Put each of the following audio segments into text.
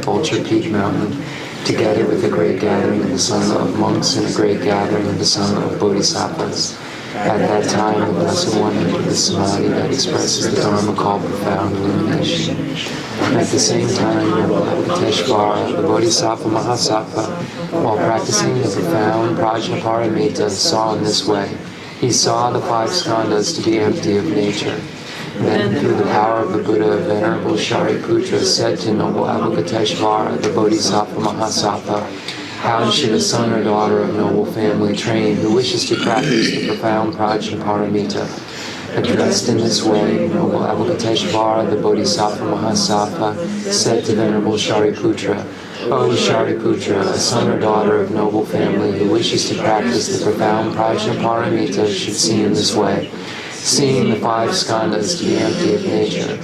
Vulture Peak Mountain, together with a great gathering of the Sangha of monks and a great gathering of the Sangha of bodhisattvas. At that time, the Blessed One entered the samadhi that expresses the Dharma called profound illumination. At the same time, Avalokiteshvara, the Bodhisattva Mahasattva, while practicing the profound Prajnaparamita, saw in this way. He saw the 5 skandhas to be empty of nature. Then, through the power of the Buddha, Venerable Shariputra said to noble Avalokiteshvara, the Bodhisattva Mahasattva, how should a son or daughter of noble family train who wishes to practice the profound Prajnaparamita? Addressed in this way, noble Avalokiteshvara, the Bodhisattva Mahasattva, said to Venerable Shariputra, O Shariputra, a son or daughter of noble family who wishes to practice the profound Prajnaparamita should see in this way. Seeing the 5 skandhas to be empty of nature.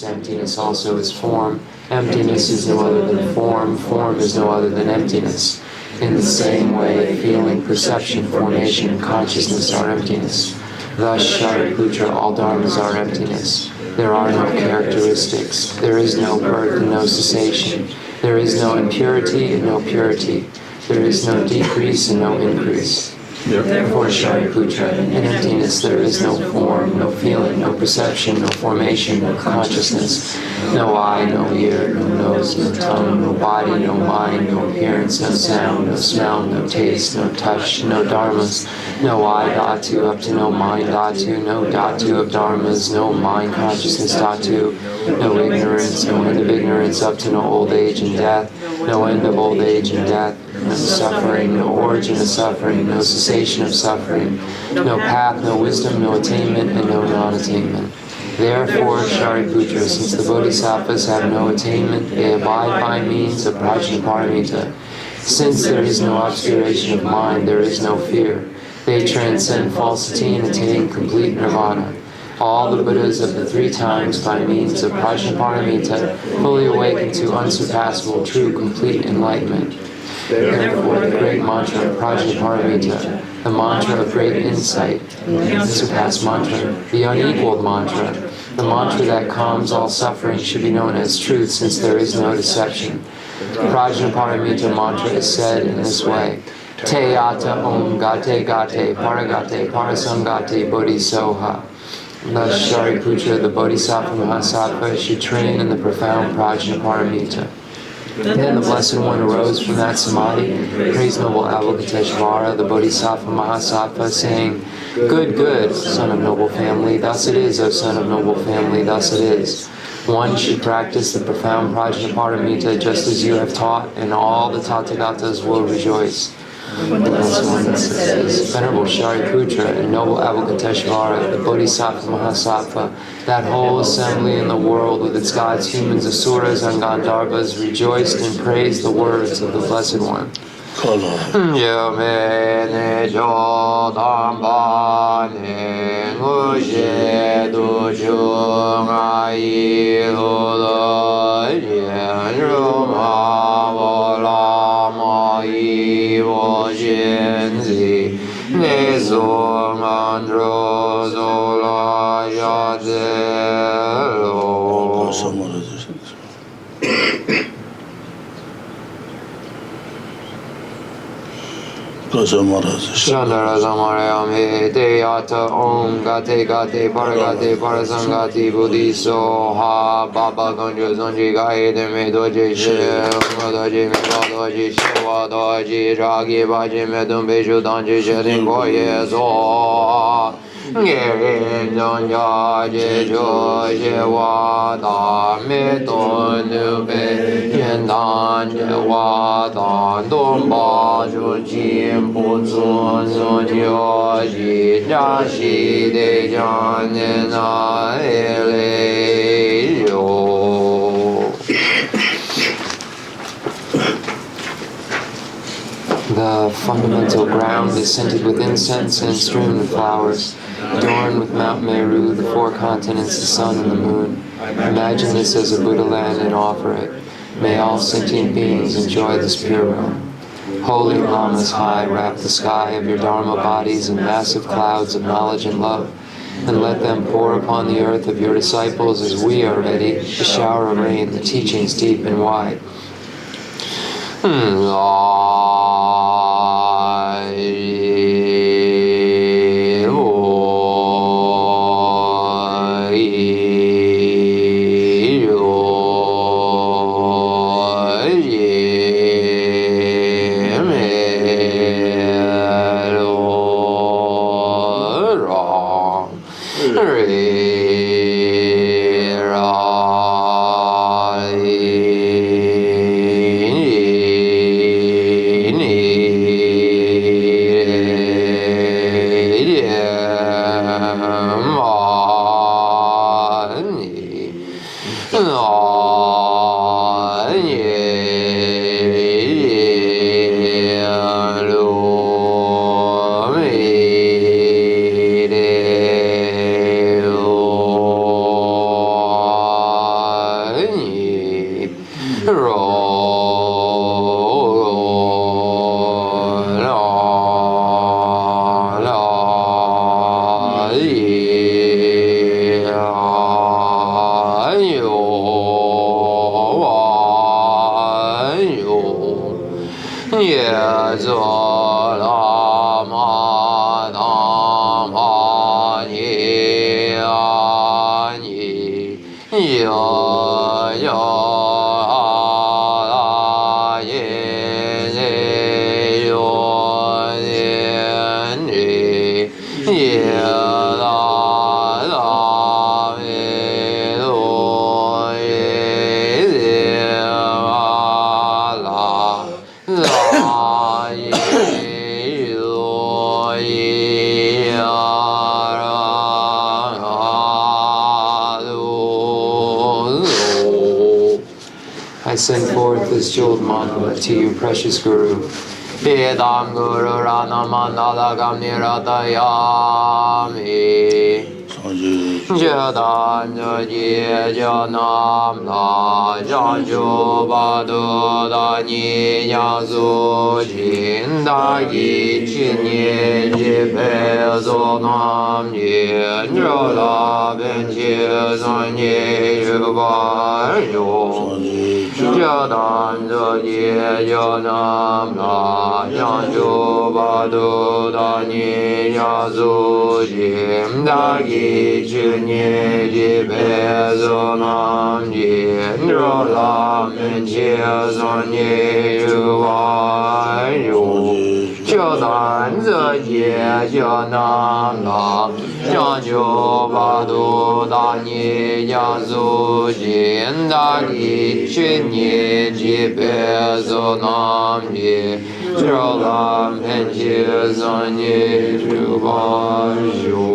Emptiness also is form. Emptiness is no other than form. Form is no other than emptiness. In the same way, feeling, perception, formation, and consciousness are emptiness. Thus, Shariputra, all dharmas are emptiness. There are no characteristics. There is no birth and no cessation. There is no impurity and no purity. There is no decrease and no increase. Therefore, Shariputra, in emptiness there is no form, no feeling, no perception, no formation, no consciousness, no eye, no ear, no nose, no tongue, no body, no mind, no appearance, no sound, no smell, no taste, no touch, no dharmas, no I dhatu up to no mind dhatu, no dhatu of dharmas, no mind consciousness dhatu, no ignorance, no end of ignorance up to no old age and death, no end of old age and death, no suffering, no origin of suffering, no cessation of suffering, no path, no wisdom, no attainment, and no non-attainment. Therefore, Shariputra, since the Bodhisattvas have no attainment, they abide by means of Prajnaparamita. Since there is no obscuration of mind, there is no fear. They transcend falsity and attain complete nirvana. All the Buddhas of the 3 times by means of Prajnaparamita fully awaken to unsurpassable, true, complete enlightenment. Therefore, the great mantra of Prajnaparamita, the mantra of great insight, the unsurpassed mantra, the unequaled mantra, the mantra that calms all suffering should be known as truth since there is no deception. The Prajnaparamita mantra is said in this way. Te ata om gate gate paragate parasangate bodhisoha. Thus Shariputra, the Bodhisattva Mahasattva, should train in the profound Prajnaparamita. Then the Blessed One arose from that samadhi, praised noble Avalokiteshvara, the Bodhisattva Mahasattva, saying, Good, good, son of noble family, thus it is, O son of noble family, thus it is. One should practice the profound Prajnaparamita just as you have taught, and all the Tathagatas will rejoice. The Blessed One says, Venerable Shariputra and noble Avalokiteshvara, the Bodhisattva Mahasattva, that whole assembly in the world with its gods, humans, asuras, and Gandharvas rejoiced and praised the words of the Blessed One. Shandarazamaryami Deyata Om Gate Gate Paragate Parasangati Buddhiso Ha Baba Ganjo Zanji Gaye Deme Doji She Doji Meba Doji Shewa Doji Ragi Baji Medum Beju Danji Shedin Goye Zo Gerin Janja Jejo Shewa Da Meton Nube Yendan Jewa Dan Domba Jujim Putsun Sunjoji Jashi De Janena Ele Yo. The fundamental ground is scented with incense and strewn with flowers, adorned with Mount Meru, the 4 continents, the sun and the moon. Imagine this as a Buddha land and offer it. May all sentient beings enjoy this pure realm. Holy Lamas high, wrap the sky of your Dharma bodies in massive clouds of knowledge and love. and let them pour upon the earth of your disciples as we are ready, a shower of rain, the teachings deep and wide. I send forth this jeweled mandala to you, precious Guru. Vedam Guru Rana Mandala Gamniratayami. Jadan Jye Janam La Janjo Badu Dani Yazu Jindagi Chinye Jipe Zonam Jindrola Benji Zonye Yubayo. Jadan Jye Janam La Janjo Badu Dani Yazu Jindagi Junye Jibe Zonam Jindrola Menjie Zonye Yuvayu Jodan Zye Janam La Janjo Badu Dani Yazu Jindagi Junye Jibe Zonam Jindrola Menjie Zonye Yuvayu.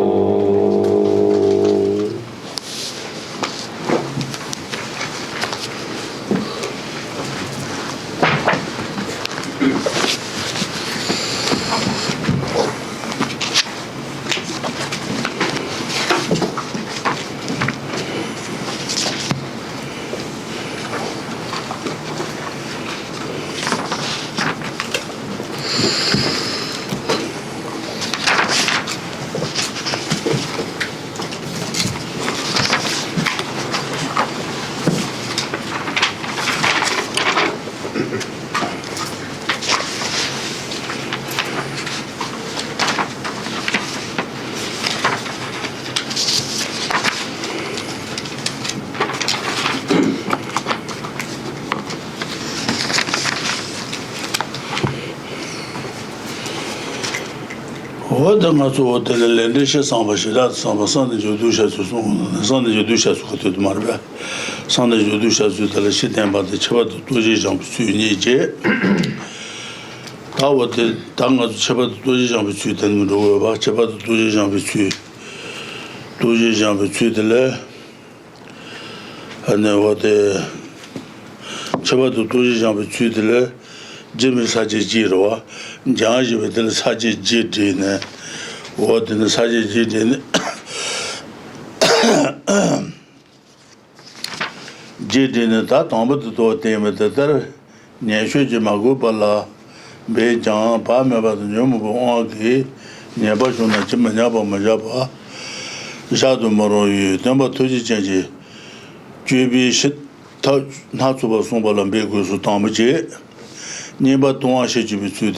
Nga zo tele lende she samba shila samba sande jodu sha su sande jodu sha su khoto marba sande jodu sha su tele she temba de chaba doji jang su ni je ta wo de tanga chaba doji jang su ten ro ba chaba doji jang su de le ane wo de chaba doji jang su de le jimi sa je ji ro jang ji be de sa je ji de ne what in the Sajid in Jidin that on but to them at the Neshu Magupala, Bay Jan, Pamaba, the Yomu, Never Shuna Chimanaba Majapa, Jadu Moroyu, number 20 change. Jubi shit, Natsuba Somba Lambeku Sutamaji, Niba Tonga Shijubitu,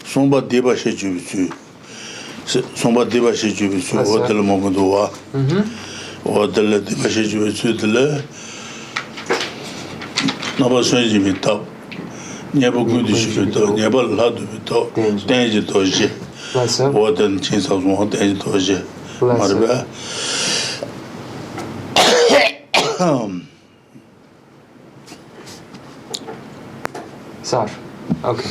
Somba Deba Shijubitu, Somba Deba Shijubitu, or the Mogadua, or the Deba Shijubitu, Naba Sanjimita, never good Shibuto, never Ladubito, Danger Doji, or than Chins of one Danger Doji, Marba. Sorry. Okay.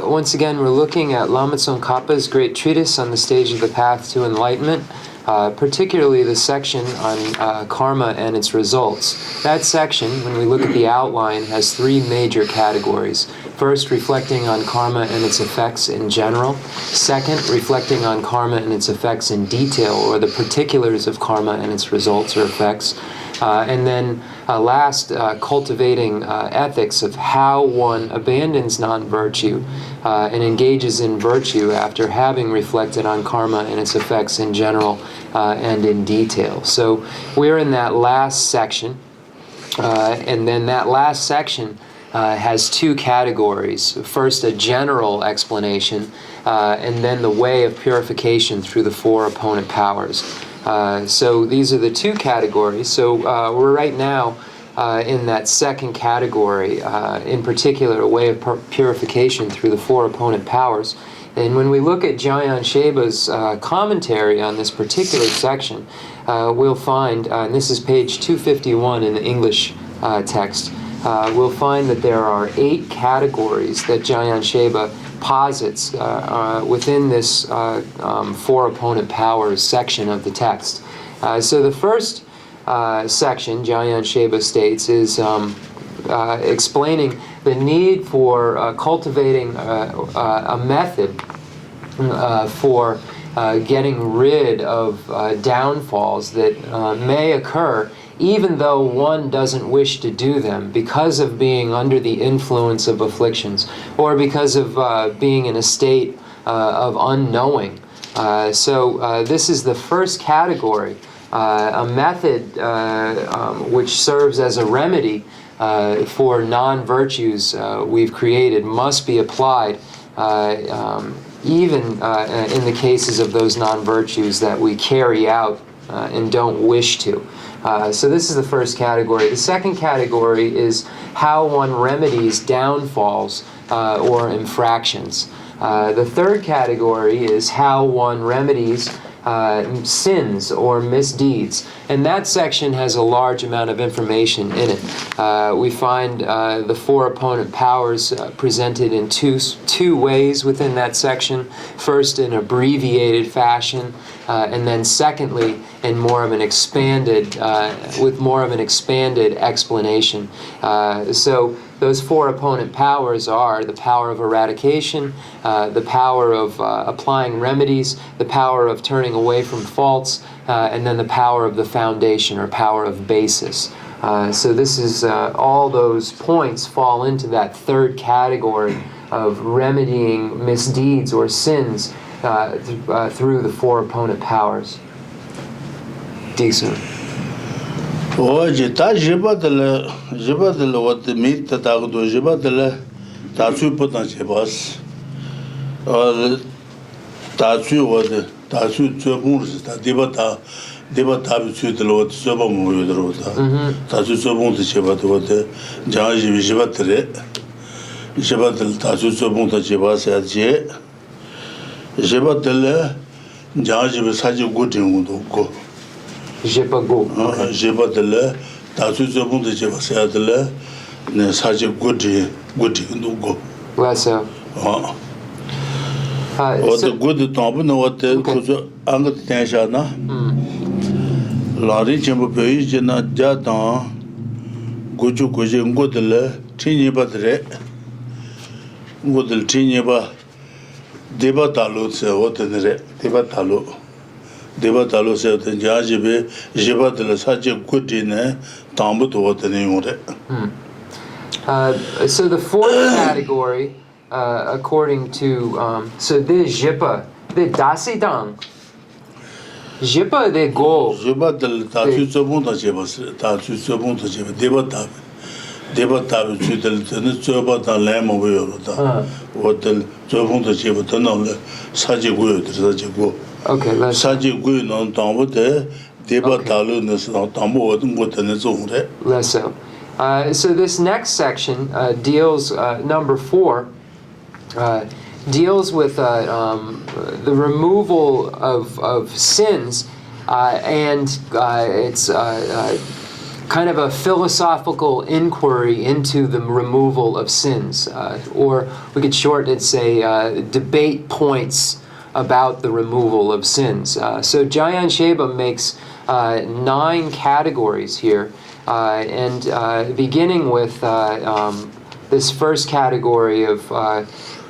Once again, we're looking at Lama Tsongkhapa's great treatise on the stage of the path to enlightenment, particularly the section on karma and its results. That section, when we look at the outline, has three major categories. First, reflecting on karma and its effects in general. Second, reflecting on karma and its effects in detail, or the particulars of karma and its results or effects. And then last, cultivating ethics of how one abandons non-virtue and engages in virtue after having reflected on karma and its effects in general and in detail. So we're in that last section, and then that last section has two categories. First, a general explanation, and then the way of purification through the four opponent powers. So these are the two categories. So we're right now in that second category, in particular, a way of purification through the four opponent powers. And when we look at Jayan Sheba's commentary on this particular section, we'll find, and this is page 251 in the English text, we'll find that there are 8 categories that Jayan Sheba posits within this four opponent powers section of the text. So the first section, Jayan Sheba states, is explaining the need for cultivating a method for getting rid of downfalls that may occur even though one doesn't wish to do them because of being under the influence of afflictions or because of being in a state of unknowing. So this is the first category, a method which serves as a remedy for non-virtues we've created must be applied even in the cases of those non-virtues that we carry out and don't wish to. So this is the first category. The second category is how one remedies downfalls or infractions. The third category is how one remedies sins or misdeeds. And that section has a large amount of information in it. We find the four opponent powers presented in two ways within that section. First, in abbreviated fashion, and then secondly, in more of an expanded, with more of an expanded explanation. So those four opponent powers are the power of eradication, the power of applying remedies, the power of turning away from faults, and then the power of the foundation or power of basis. So this is all those points fall into that third category of remedying misdeeds or sins through the four opponent powers. Decent. Oje ta jibadele wat mit ta do jibadele ta su potentiel bas. Ta su wat ta su bon ta debata bi su de lot so ba mo yodrota. Ta su so bon de jibad wat ja jibadele ta su bon ta jibas ya je jibadele ja jib sa ji godin do go. J'ai pas go. J'ai pas de là. T'as tout ce monde qui va faire de là. Ne sache goûter nous go. Ouais ça. What good temps pour nous what angle tension na. La riche me pays je na ja dans goju goje ngodele tini badre. Ngodel tini ba deba talo se what ne deba talo. Devatalo said the Jajibe, Jibatala Saja Kudine, Tambuto Watanimure. So the fourth category, according to, so this Jipa, the Dasidang, Jipa de go. Juba del Tatu Zobunda Jebas, Tatu Zobunda Jeba, Deba Tabi, Chudel, Zoba, the Lamb of Yorota, what the Zobunda Jeba, Saji Wood, Saji Go. Okay, let's Saji Gun on Tambo de Deba Talunas on Tambo, what the Zone. less so. So this next section deals, number 4, deals with the removal of sins, and it's kind of a philosophical inquiry into the removal of sins, or we could shorten it, say, debate points about the removal of sins. So Jayan Sheba makes 9 categories here, and beginning with this first category of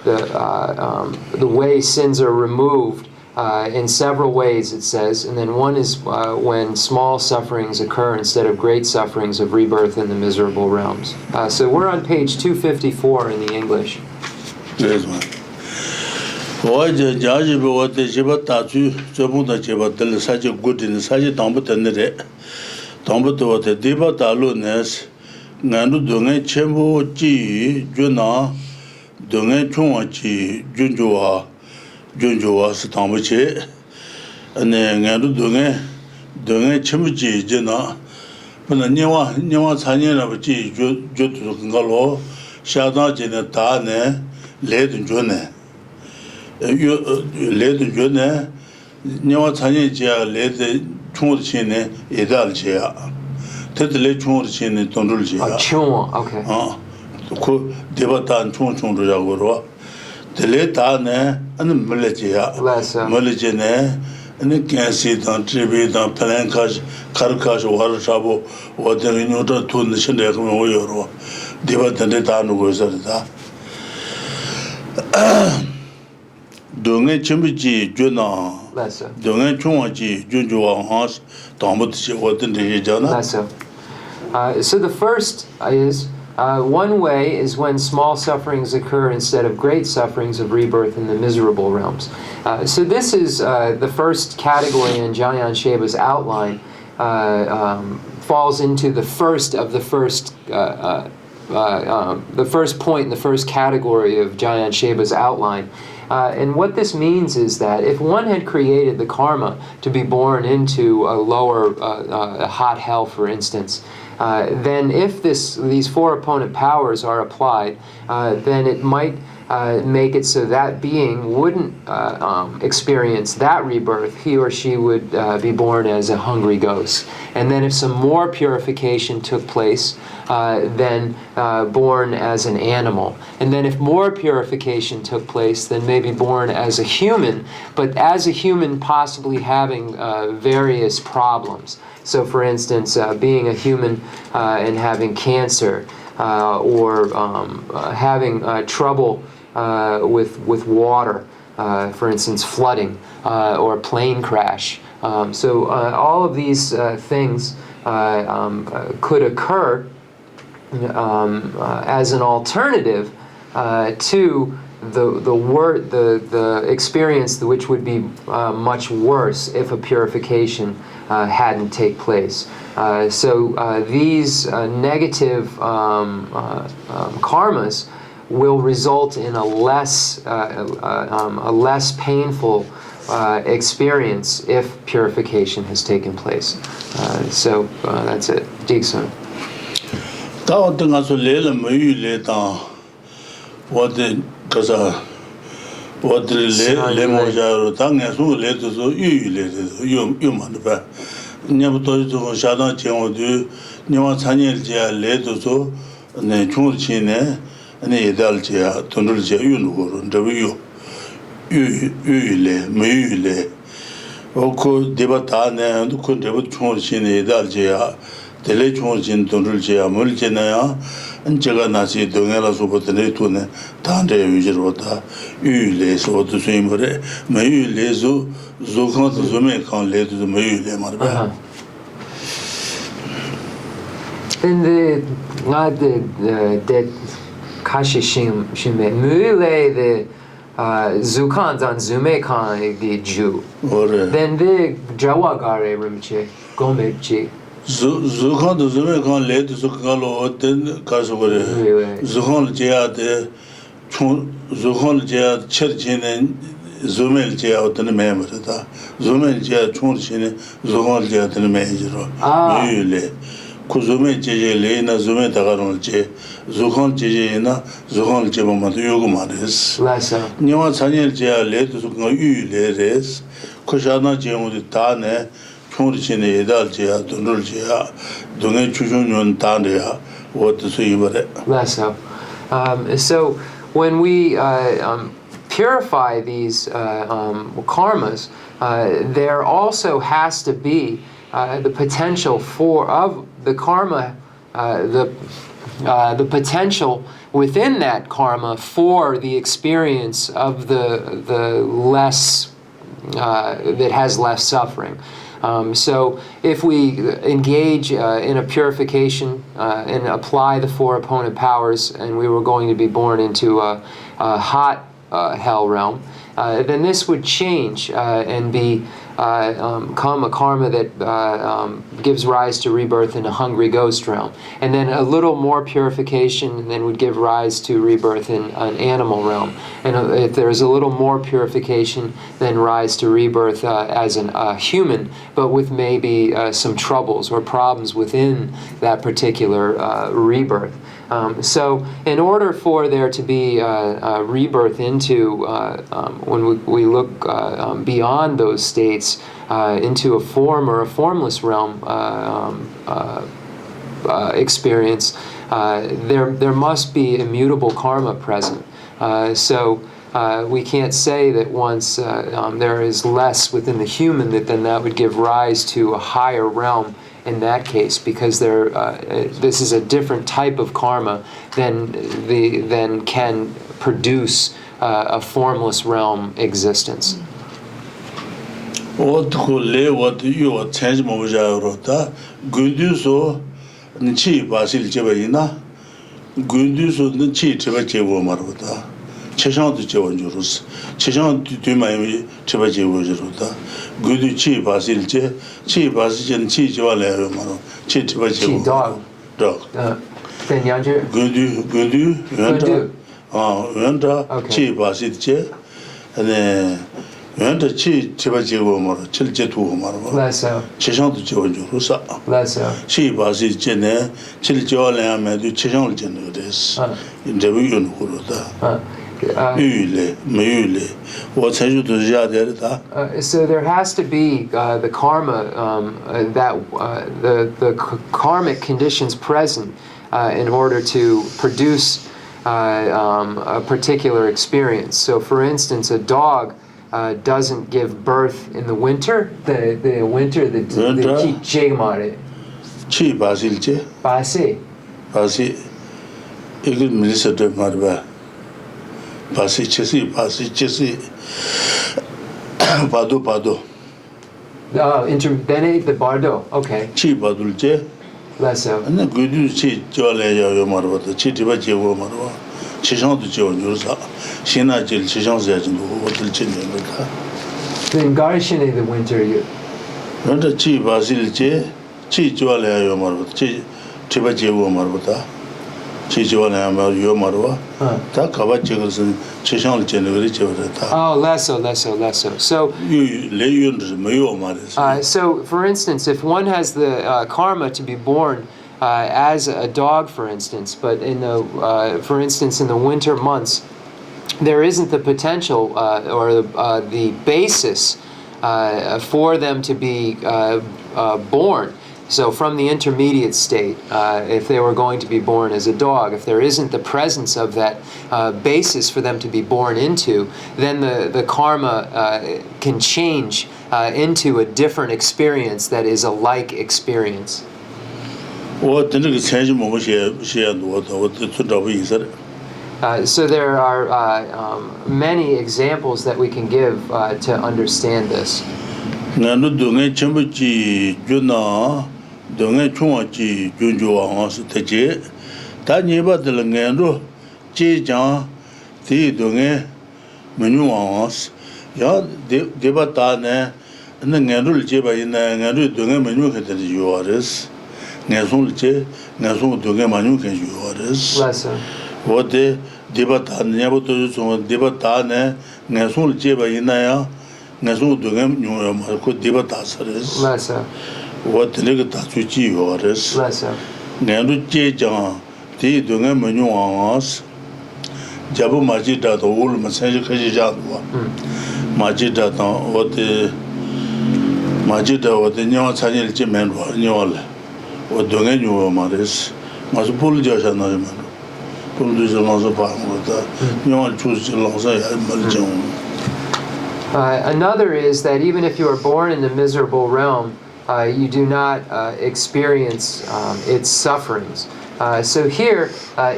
the way sins are removed in several ways, it says, and then one is when small sufferings occur instead of great sufferings of rebirth in the miserable realms. So we're on page 254 in the English. Yes, man. Why the judge what the Jiba Tatu, Jabunda Jiba, the Saji good in the Saji Tambu Tenere, Tambu to what the Deba Talunes, Nandu Dunga Chenmo Ji, Juna, Dunga Chunga Ji, Junjua, Stambuche, and then Nandu Dunga Chemji, Jena, when the Niwa Tanyan of Ji, Jutungalo, Shadna Jena Tane, Led in June. Led in June, Niwa Tanya, led Chung Chine, Edal Chia. Tedle Chung Chin, Tondul Chia. Chung, okay. Debatan Chung Chung Ragoro. The Letane and Melechia. Melechene, and the Kansi, Tribute, Palankash, Karkash, Warashabo, or the Renuta to the Shendek, Debatan Letan was Dunga Chimbichi, Juna, Dunga Chungachi, Junjua Hans, Tombut, what in the Jana. So the first is one way is when small sufferings occur instead of great sufferings of rebirth in the miserable realms. So this is the first category in Jayan Sheba's outline, falls into the first of the first point in the first category of Jayan Sheba's outline. And what this means is that if one had created the karma to be born into a lower hot hell, for instance, then if these 4 opponent powers are applied, then it might make it so that being wouldn't experience that rebirth. He or she would be born as a hungry ghost. And then if some more purification took place, then born as an animal. And then if more purification took place, then maybe born as a human, but as a human possibly having various problems. So for instance, being a human and having cancer, or having trouble with water, for instance, flooding, or plane crash. So all of these things could occur as an alternative to the experience which would be much worse if a purification hadn't take place. So these negative karmas will result in a less painful experience if purification has taken place. So that's it. Dixon. What the Lemojaro, Tangasu, let us you man. Never told you Shadan Chemo do, Nima Tanya, let us so, and then Chunchine, and the Dalcia, Tonulcia, you Mule, Oko Debatana, and could never Chunchine, Dalcia, the late Chunchin, Tonulcia, Mulcina. And Jaganasi Dongela Subotane, Tande Vijota, Ule, so to swim, Mayu Zukan to Zume can lay to the Mayu Marba. In the not the Kashishim Shime, Mule, the Zukan zan zume kan the Jew. Ore. Then the Jawagare Rinpoche, Gomebji. Zukhan to Zume kan le to Zukalo, then Kasore. Zukhan Jia de Zukhan Jia Churchin and Zumel Jia out in the member. Zumel Jia Chunchin, Zukhan Jia in the major. Mule. Kuzume Jj Lena Zume Tagaron J. Zukhan Jj na Zukhan Jebama Yogumaris. Lessa. Niwa Sanil Jia le to Zukan Yu le res. Kushana Jemu de Tane. Less so. So when we purify these karmas, there also has to be the potential of the karma, the potential within that karma for the experience of the less that has less suffering. So if we engage in a purification and apply the 4 opponent powers, and we were going to be born into a hot hell realm, then this would change and become a karma that gives rise to rebirth in a hungry ghost realm. And then a little more purification then would give rise to rebirth in an animal realm. And if there's a little more purification, then rise to rebirth as a human, but with maybe some troubles or problems within that particular rebirth. So in order for there to be rebirth into, when we look beyond those states, into a form or a formless realm experience, there must be immutable karma present. So we can't say that once there is less within the human, then that would give rise to a higher realm in that case, because this is a different type of karma than can produce a formless realm existence. What you change Moja Gunduso Nchi Basil Jebaina Gunduso Nchi Chebachevo Maruta Cheshan to Chevanjurus Cheshan to Miami Chebachevo Jeruta Gudu Chi Basil Che Chi Basil Chi Jewale Maro Chi Chebachevo dog. Then Yanju Gundu Venta Chi Basil Che and then Venta Chi Chebachevo Maro Chilchetu Maro Lesso Cheshan to Chevanjurusa Lesso Chi Basil Chene Chil Jewale Madu Cheshan Generes in the Vision Huruta. So there has to be the karma, the karmic conditions present in order to produce a particular experience. So for instance, a dog doesn't give birth in the winter. The winter, the Chi Basilche Basi Eagle Minister Marba Pasi Chesi Pado then the bardo, okay. Chi Badulce Lesso. And the good Chi Jolaya Marva, Chitiba Jevo Marva, Chishan to Jonusa, Shina Jil Chishan Zajin, Hotel Chinaka. Then Garishine the winter you. Not a Chi Basilce, Chi Jolaya Marva, Chiba Jevo Marvata. Oh, lesso. So, for instance, if one has the karma to be born as a dog, for instance, but for instance, in the winter months, there isn't the potential or the basis for them to be born. So from the intermediate state, if they were going to be born as a dog, if there isn't the presence of that basis for them to be born into, then the karma can change into a different experience that is a like experience. So there are many examples that we can give to understand this. Donge Chuachi Junjua Teje, Taniba de Langendo, Ji Jang, the Donge, menu was, ya debatane, and the Nandul Jeba in the Nandu Dunga menu can you orders, Nasul Je, Nasul Dunga manu can you orders. What the debatan never to debatane, Nasul Jeba Inaya, Nasul Dungam, you could debatas. What the Negatachi orders. Nandu Jeja, the Dungam menu was. Jabu Majida, the old Massager Kajadwa. Majida, what the Majida, what the Nyawa Sanil Jimen, Nyol, what Dungan Maris, must pull Josh and Naman. Pull the Lonza Palm with the Nyawa choose Lonza Maljon. Another is that even if you are born in the miserable realm, you do not experience its sufferings. So here,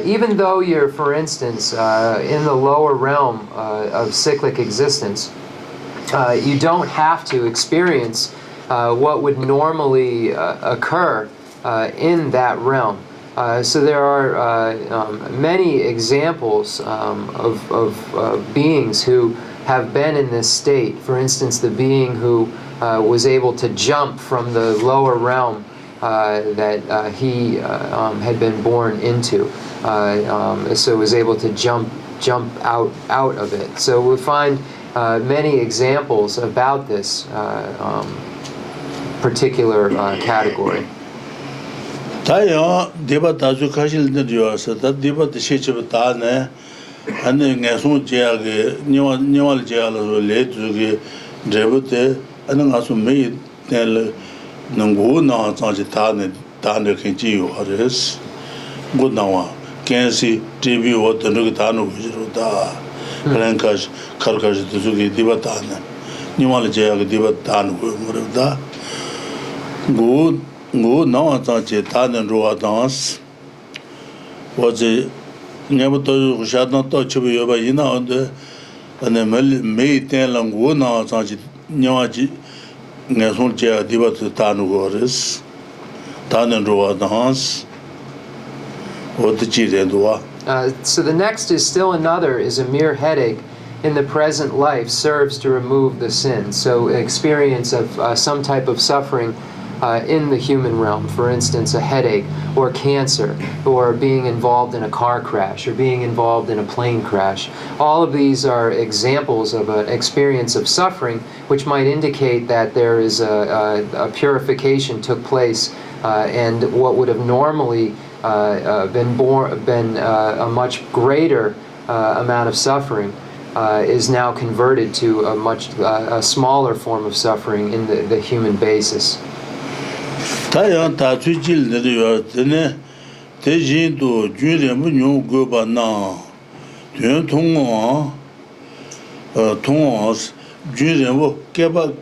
even though you're, for instance, in the lower realm of cyclic existence, you don't have to experience what would normally occur in that realm. So there are many examples of beings who have been in this state. For instance, the being who was able to jump from the lower realm that he had been born into, so was able to jump out of it. So we find many examples about this particular category. Taya deba tazu kashil niriyasa, that deba tishechib taane, and then Nasun Jage, Newal Jala, late to Drebute, and then also made Nel Nanguna Tanjitane, Tane Kenji, or is good now. Can see TV what the Nugitano Vijruda, Rankash, Karkash, Tuzuki, Dibatana, Newal Jage, Dibatan, Murda. Good now, Tanjitan and Roa dance was a never told shad not touch of your Bayina and the May ten long now, Nyaji, Nasun Jia Diva to Tanugoris, Tan and Roa dance. What the Chidendua. So the next is still another, is a mere headache in the present life serves to remove the sin. So experience of some type of suffering in the human realm, for instance, a headache or cancer or being involved in a car crash or being involved in a plane crash. All of these are examples of an experience of suffering which might indicate that there is a purification took place and what would have normally been a much greater amount of suffering is now converted to a much smaller form of suffering in the human basis. Tayan Tachil Nidua, Tejin to Julian Munyu Goba Na, Tun Tongos, Julian Keba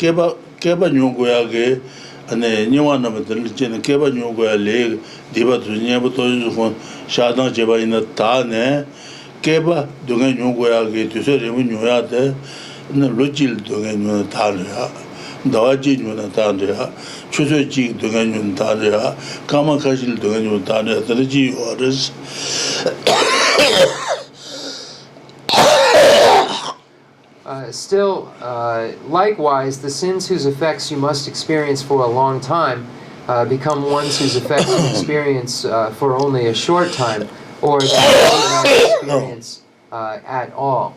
Nyuguage, and a new one of the Legend Keba Nyuga Leg, Diva to Nebato, Shadan Jeba in the Tane, Keba Dungan Nyuguage to say Munuate, and the Lugil Dungan Tania. Dawaji Nunatandria, Chusoji Dungan Tandria, Kamakashil Dungan Tandria, the G orders. Still, likewise, the sins whose effects you must experience for a long time become ones whose effects you experience for only a short time, or that you do not experience at all.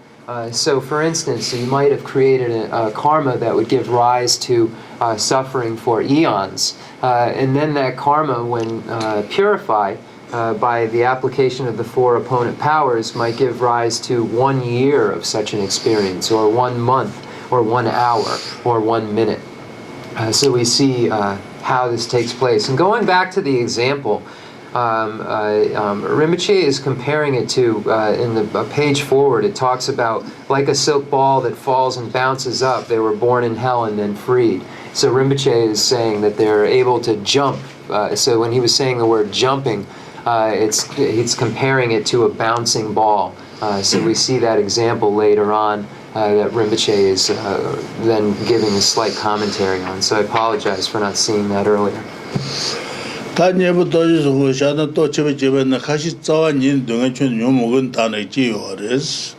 So, for instance, you might have created a karma that would give rise to suffering for eons, and then that karma, when purified by the application of the four opponent powers, might give rise to 1 year of such an experience, or 1 month, or 1 hour, or 1 minute. So we see how this takes place. And going back to the example, Rinpoche is comparing it to, in the page forward, it talks about like a silk ball that falls and bounces up. They were born in hell and then freed. So Rinpoche is saying that they're able to jump. So when he was saying the word jumping, he's comparing it to a bouncing ball. So we see that example later on that Rinpoche is then giving a slight commentary on. So I apologize for not seeing that earlier. Tanyebuto is Shana Tocheva Jeven, Kashi Zawan Yin Dungan Yumugun Tanaji orders.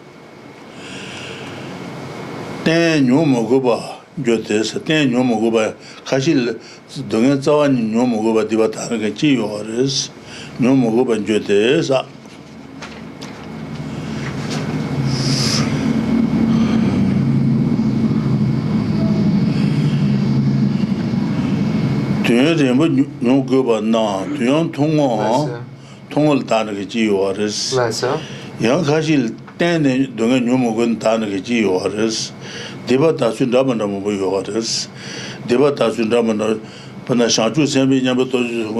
ten nyomogoba jotes ten nyomogoba kashil dongen zawan nyomogoba dibata ga chi yoris nyomogoba jotes tuyembo nyogoba na tuyong tongol ta ga chi yoris yang kashil ten dongen nyomogon ta ga chi yoris deba tasun ramana mo yoris deba tasun ramana pana shanchu sembe nyambo to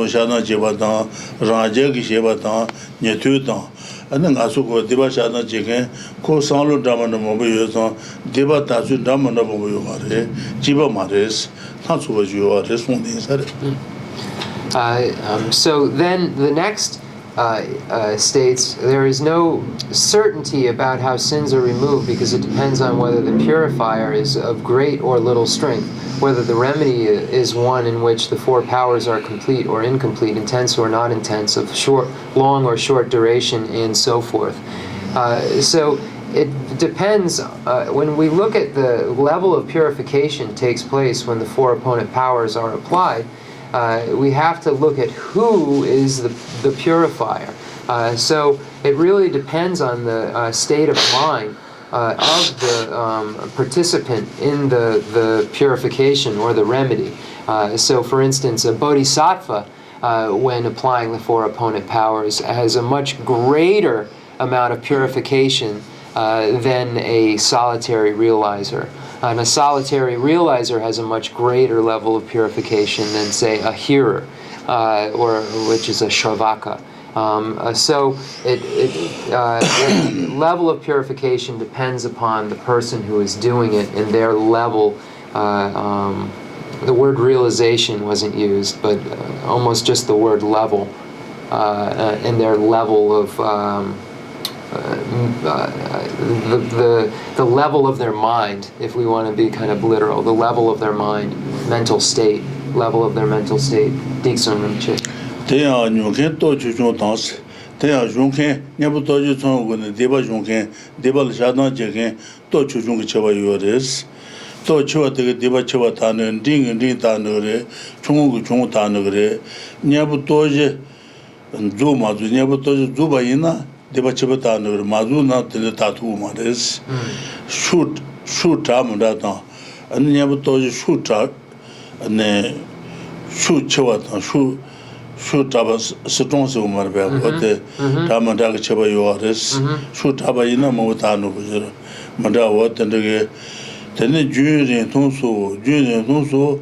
shana jeba ta raje ki sheba ta nyetu ta anan asu ko deba shana jegen ko sanlo ramana mo yoso deba tasun ramana mo yore jiba mares tansu yoris fundin sare. So then the next states there is no certainty about how sins are removed because it depends on whether the purifier is of great or little strength, whether the remedy is one in which the four powers are complete or incomplete, intense or not intense, of long or short duration, and so forth. So it depends, when we look at the level of purification takes place when the four opponent powers are applied, we have to look at who is the purifier. So it really depends on the state of mind of the participant in the purification or the remedy. So for instance, a bodhisattva, when applying the four opponent powers, has a much greater amount of purification than a solitary realizer. And a solitary realizer has a much greater level of purification than, say, a hearer, or which is a shravaka. So the level of purification depends upon the person who is doing it and their level. The word realization wasn't used, but almost just the word level, and their level of the level of their mind, if we want to be kind of literal, the level of their mind, mental state, level of their mental state. Dikson Rinpoche. Teya nyongken to chuchung tans, teya yongken nyabu to chuchung gun deba yongken deba shadan jegen to chuchung ki cheba yores. To cheba de deba cheba ta ne ding ta ne re, chung ta ne re. Nyabu to je zu ma zu nyabu to zu ba ina deba cheba ta ne re ma zu na de ta tu ma res. Shoot ta mu da ta. An nyabu to je shoot ta ne shoot cheba ta shoot taba strong so marbe ote tama daga cheba yoris shoot taba ina mo ta no bujira manda wote ndege tene jure tonso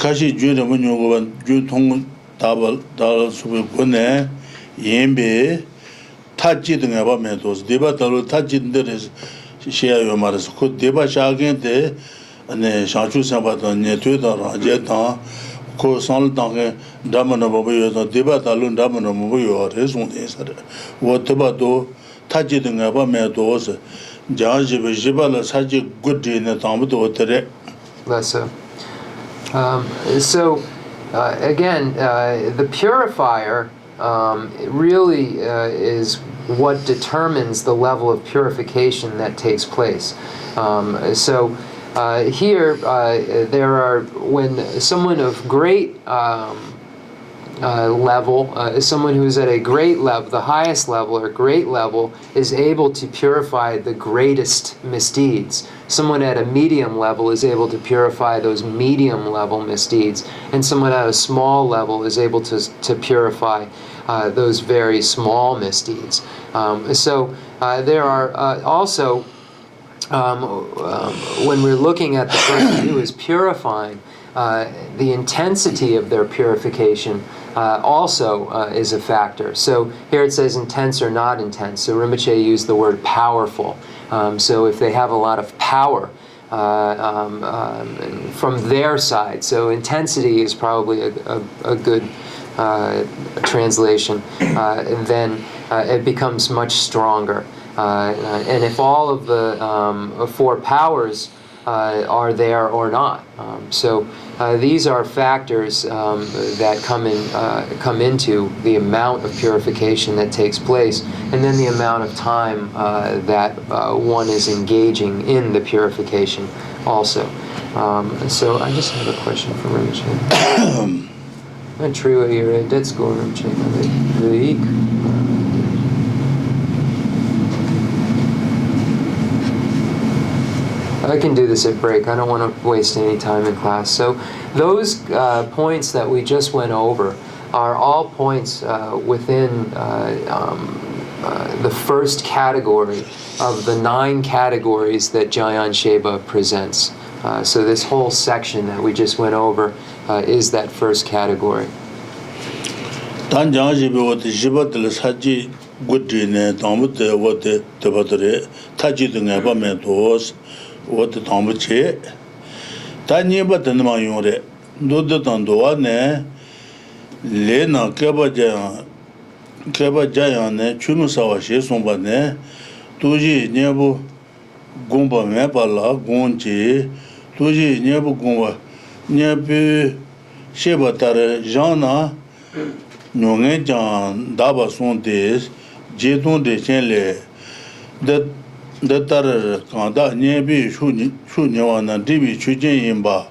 kashi jure mo nyogo ban ju tong taba dal su gone yembe taji dinga ba me dos deba dal taji ndere shia yo maras ko deba shagen de ane shachu sa ba ne tu da raje ta ko sanl tang damana bobo yo deba talun damana bobo yo raison de ça wo deba do taji dinga ba me do se jaje be jibala saji good ne tam do tere. So again, the purifier really is what determines the level of purification that takes place. Here, there are, when someone of great level, someone who is at a great level, the highest level or great level, is able to purify the greatest misdeeds. Someone at a medium level is able to purify those medium level misdeeds, and someone at a small level is able to purify those very small misdeeds. There are also, when we're looking at the person who is purifying, the intensity of their purification also is a factor. So here it says intense or not intense. So Rinpoche used the word powerful. So if they have a lot of power from their side, so intensity is probably a good translation, then it becomes much stronger. And if all of the four powers are there or not. So these are factors that come into the amount of purification that takes place, and then the amount of time that one is engaging in the purification also. So I just have a question for Rinpoche. Not true, you're at school, Rinpoche. I can do this at break. I don't want to waste any time in class. So those points that we just went over are all points within the first category of the 9 categories that Jayan Sheba presents. So this whole section that we just went over is that first category. what the Tambuche, Tanya Batanama Yore, Duda Tandoane, Lena Kebajan, Chumusawa Shesumbane, Tuji Nebu Gumba Mepala, Gunji, Tuji Nebu Gumba, Nebu Shebatare, Jana, Nungejan, Daba Sondes, Jedun de Chenle, the Tar Kanda, Nebi, Shunyawana, Dibi, Chujin Yimba,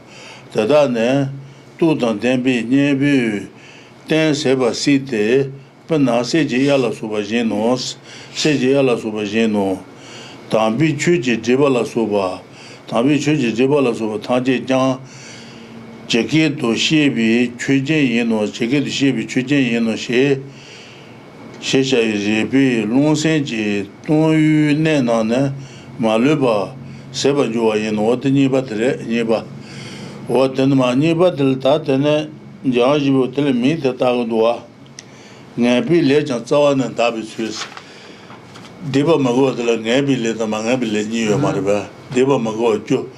Tadane, Tutan Tembi, Nebi, Ten Seba Site, Pena Seji Yala Subajinos, Seji Yala Subajino, Tambi Chuji Jibala Suba, Tambi Chuji Jibala Suba, Tanji Jan, Jackie to Shebi, Chujin Yino, Jackie to Shebi, Chujin Yino, Shesha Jebi, Lonsenji, Tonu Nena, Maluba, Seba Jua Yino, what the Nibatre, Niba. What the Maniba del Tatane, Jaji will tell me that Tagadua. Nabi legend Zawan and Dabi Swiss. Deba Mago de la Nabi let the Mangabi New Mariba, Deba Mago Ju,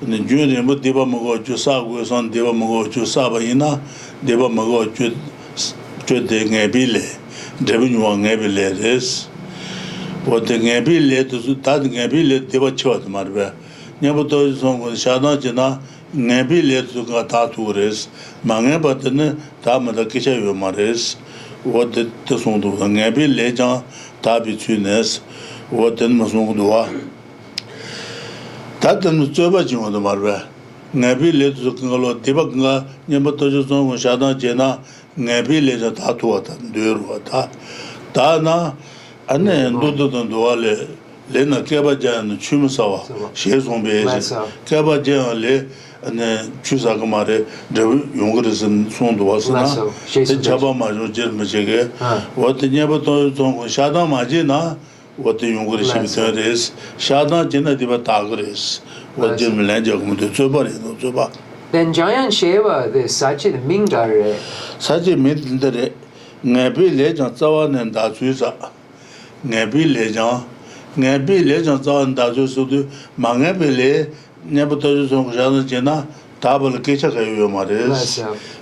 and the Junior Deba Mago Jusa was on Deba Mago Jusabaina, Deba Mago Ju de Nabile, Devinu Nabile is. What the Nabile to Tad Nabile Deba Chot Mariba. Never told some Shana Jena, Nabile to Gataturis, Mangabatane, Tamada Kisha Maris. What the son of Nabi Lejan, Tabi Tunes, what then Masundua. Tatan Zubajin on the Marva. Nabi led to Kangalo, Tibanga, Yamatojon, Shada Jena, Nabi led a tatuata, Durwata, Dana, and then Dudan Duale, Lena Kebajan, Chumasawa, Shares on Base, Kebajan Le. And then Chusagamare, the youngers and Sondwasana, the Chaba Majo Jermajege, what the Yabaton Shada Majina, what the younger is, Shada Jena Diva Tagres, what Jim Lanjak to Zuba. Then Jayan Sheva, the Sachi, the Mingare. Sachi Mindare, Nabi Legend Zawan and Dazuza, Nabi Legend Zawan Dazu, Mangabile. Never told you some Jana, Table Kisha Maris.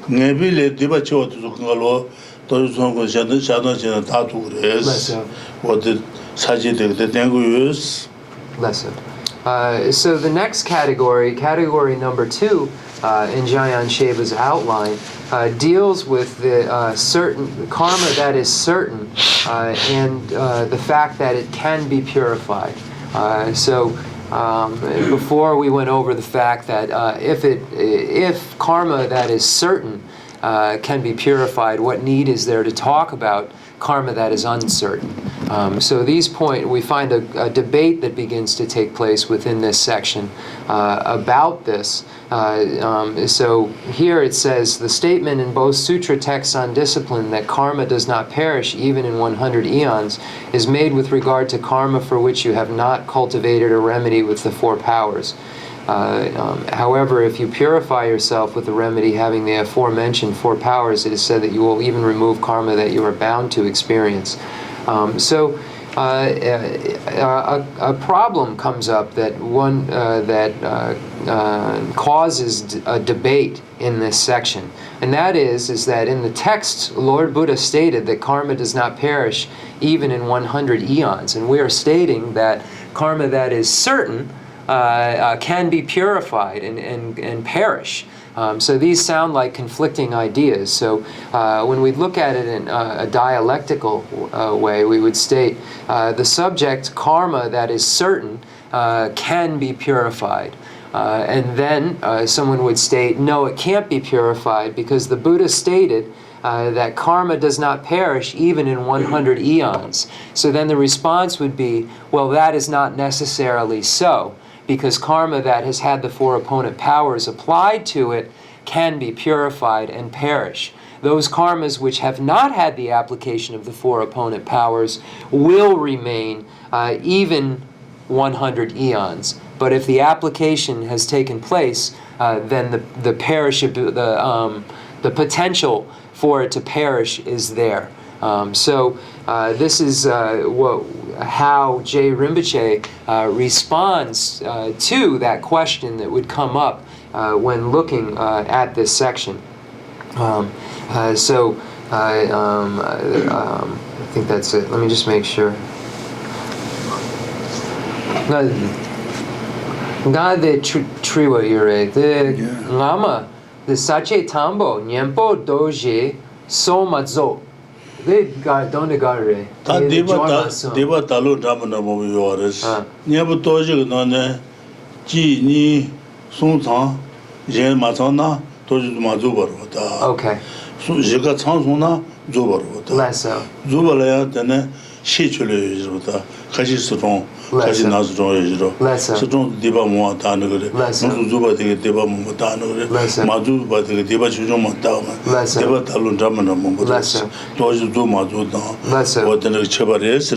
Maybe let Dibacho to Kalo, told you some Shana Jana Tatu res. What did Sajid the Tango use? Lesson. So the next category, category number 2 in Jayan Sheva's outline, deals with the certain karma that is certain and the fact that it can be purified. Before we went over the fact that if karma that is certain can be purified, what need is there to talk about karma that is uncertain? So we find a debate that begins to take place within this section about this. So here it says, the statement in both sutra texts on discipline that karma does not perish even in 100 eons is made with regard to karma for which you have not cultivated a remedy with the 4 powers. However, if you purify yourself with the remedy having the aforementioned 4 powers, it is said that you will even remove karma that you are bound to experience. A problem comes up that causes a debate in this section, and that is that in the text, Lord Buddha stated that karma does not perish even in 100 eons, and we are stating that karma that is certain can be purified and perish. So these sound like conflicting ideas. So when we look at it in a dialectical way, we would state the subject karma that is certain can be purified. And then someone would state, no, it can't be purified because the Buddha stated that karma does not perish even in 100 eons. So then the response would be, well, that is not necessarily so, because karma that has had the four opponent powers applied to it can be purified and perish. Those karmas which have not had the application of the four opponent powers will remain even 100 eons. But if the application has taken place, then the potential for it to perish is there. So this is how Geshe Rinpoche responds to that question that would come up when looking at this section. I think that's it. Let me just make sure. Nga de triwa yure de Lama de sache tambo nyempo doje so mazo de donde gare ta deba talo ramana mo yores nyempo doje no ne ji ni song chang yen ma chang na doje ma zo bar ta okay so je ga chang song na zo bar ta less so zo bar ya de ne shi chule yo ta kaji song kaji na zo yo so dong deba mo ta ne gre no zo ba de deba mo ta ne gre ma zo ba de deba chu mo ta ma deba talo ramana mo doje zo ma zo da what the chebar is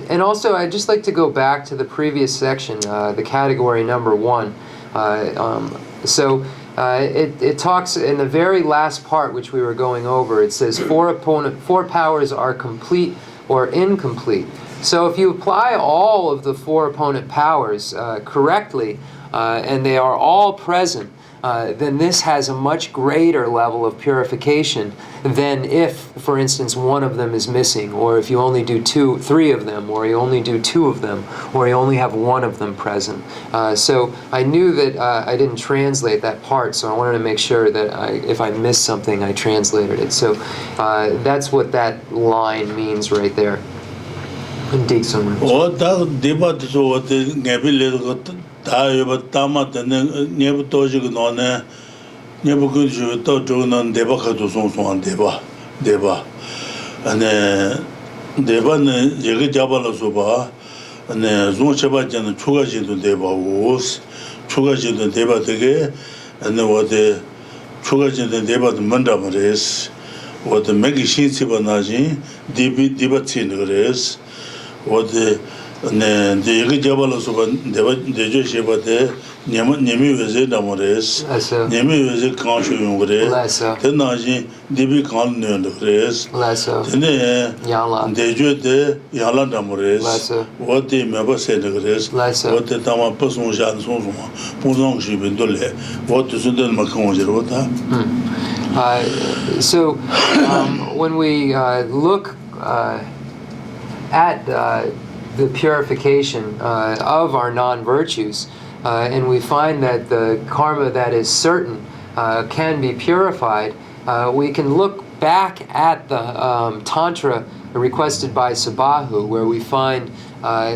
and also I'd just like to go back to the previous section, the category number 1. It talks in the very last part which we were going over. It says four powers are complete or incomplete. So if you apply all of the four opponent powers correctly, and they are all present, then this has a much greater level of purification than if, for instance, one of them is missing, or if you only do 3 of them, or you only do 2 of them, or you only have 1 of them present. So I knew that I didn't translate that part, so I wanted to make sure that if I missed something, I translated it. So that's what that line means right there. Indeed, someone. 다요 바타마 되는 네부 도지고 너네 네부 그주 또 저는 대박하도 송송한 대박 안에 대박은 얘기 잡아서 봐 안에 종쳐봐지는 추가진도 대박고 추가진도 대박 되게 안에 어디 추가진도 대박도 만다 말이스 어디 매기 신치바 나지 디바치는 그래스 어디 네, 얘기 잡아서 내가 내줘 싶어대 님이 왜제 나머레스 님이 왜제 강쇼용 그래 대나지 디비 강는 그래스 근데 내줘대 야라 나머레스 어디 매버세 그래스 어디 담아 버송ዣ는 송송 보송시 빈돌레 어디 순들 막공저다 So when we look at the purification of our non-virtues, and we find that the karma that is certain can be purified, we can look back at the Tantra requested by Sabahu, where we find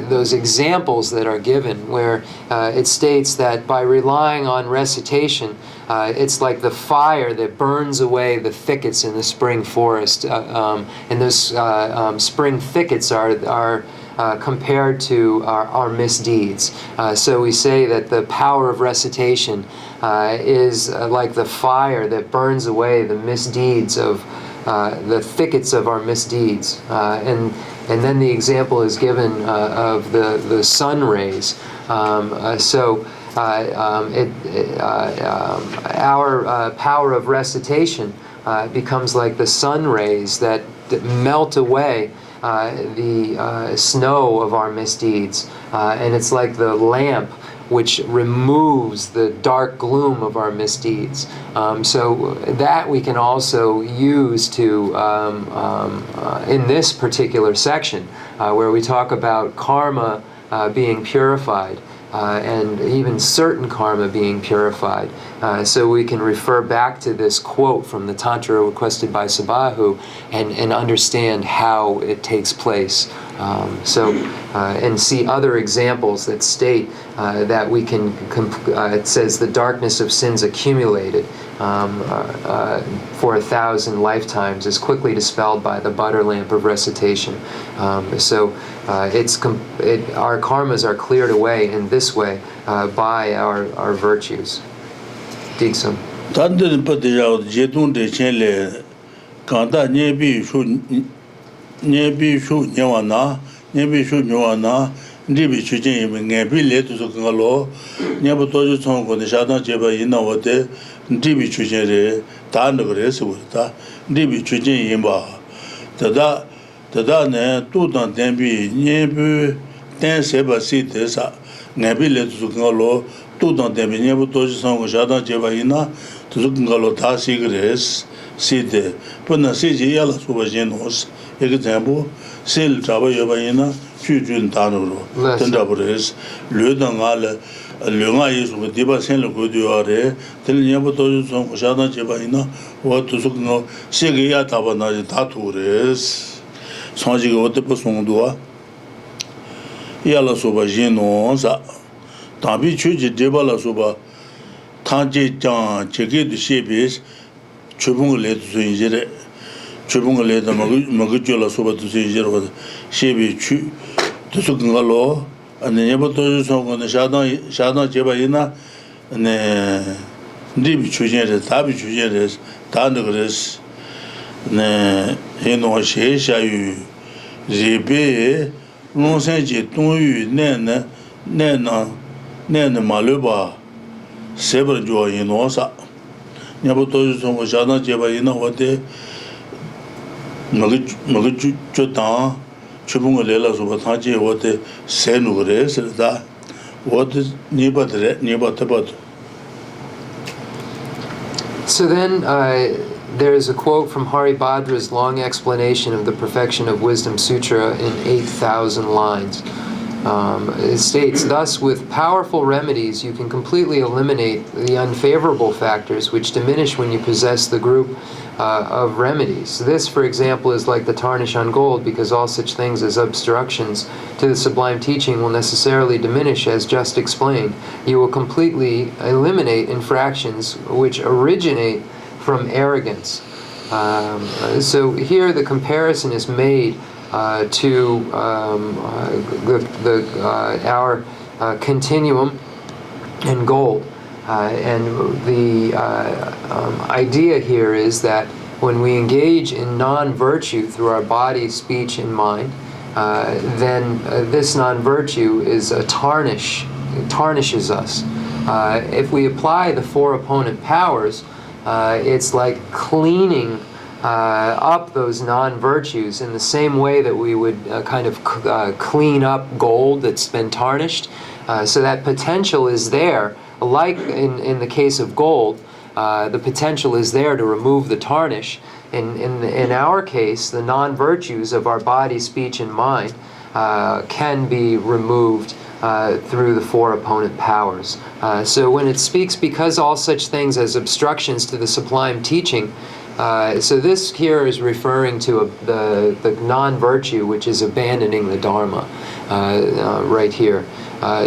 those examples that are given, where it states that by relying on recitation, it's like the fire that burns away the thickets in the spring forest, and those spring thickets are compared to our misdeeds. So we say that the power of recitation is like the fire that burns away the misdeeds of the thickets of our misdeeds. And then the example is given of the sun rays. Our power of recitation becomes like the sun rays that melt away the snow of our misdeeds, and it's like the lamp which removes the dark gloom of our misdeeds. So that we can also use to, in this particular section, where we talk about karma being purified. and even certain karma being purified. So we can refer back to this quote from the Tantra requested by Sabahu and understand how it takes place. And see other examples that state that we can, it says the darkness of sins accumulated for 1,000 lifetimes is quickly dispelled by the butter lamp of recitation. Our karmas are cleared away in this way by our virtues. Diksum. Ndibi chujin ngebi le tu ngalo nyabu toju chong ko ne shadan jeba yina wote ndibi chujin re ta no re su ta ndibi chujin yimba tada ne tu dan denbi nyebu ten seba si te sa ngebi le tu ngalo tu dan denbi nyabu toju chong ko shadan jeba yina tu ngalo ta si gres si de pona si ji yala su ba jenos example sel traba yoba yina Chujun Tanuro, Tendabures, Ludangal, Lunga is with Diba Saint Lucudiore, telling Yaboto, Shana Jebaina, what to Sugno, Segia Tabana Tatures, Sanji Otepasundua, Yala Soba Genosa, Tabi Chuji Debala Soba, Tanji Jan, Cheki the Shepis, Chubungale to Injere, Chubungale the Magujula Soba to Injere, Shebi Chu. Tusukngalo and the Yaboto song on the Shadan Jebaina and the Deep Chujeres, Tabi Chujeres, Tandagres, Heno Sheshayu, Zebe, Nonsenji, Tunu, Nena, Maluba, Seberjo in Osa. Yaboto song of Shadan Jebaina, what they Maguchutan. Chubunga lela suba thaji wote senugre sirda wote nibat. So then there is a quote from Haribhadra's long explanation of the Perfection of Wisdom Sutra in 8,000 lines. It states, thus with powerful remedies you can completely eliminate the unfavorable factors which diminish when you possess the group of remedies. This, for example, is like the tarnish on gold, because all such things as obstructions to the sublime teaching will necessarily diminish, as just explained. You will completely eliminate infractions which originate from arrogance. So here the comparison is made to our continuum and gold. And the idea here is that when we engage in non-virtue through our body, speech, and mind, then this non-virtue is a tarnish. It tarnishes us. If we apply the four opponent powers, it's like cleaning up those non-virtues in the same way that we would clean up gold that's been tarnished. So that potential is there. Like in the case of gold, the potential is there to remove the tarnish. In our case, the non-virtues of our body, speech, and mind can be removed through the four opponent powers. So when it speaks, because all such things as obstructions to the sublime teaching, so this here is referring to the non-virtue, which is abandoning the Dharma, right here.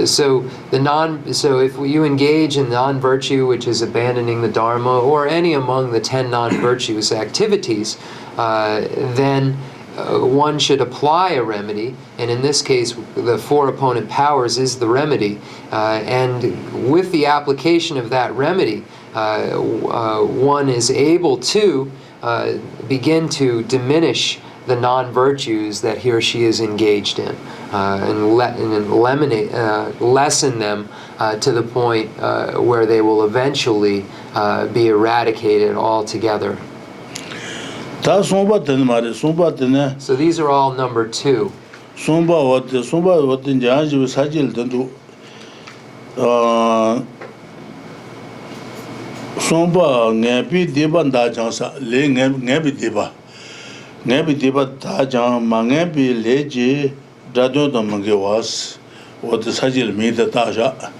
So if you engage in non-virtue, which is abandoning the Dharma, or any among the 10 non-virtues activities, then one should apply a remedy, and in this case, the four opponent powers is the remedy. And with the application of that remedy, one is able to begin to diminish the non-virtues that he or she is engaged in, and lessen them to the point where they will eventually be eradicated altogether. So these are all number 2. Somba ngebi deba da jansa le ngebi deba da jan mangebi leji dadon da mangewas what the Sajil made the Taja,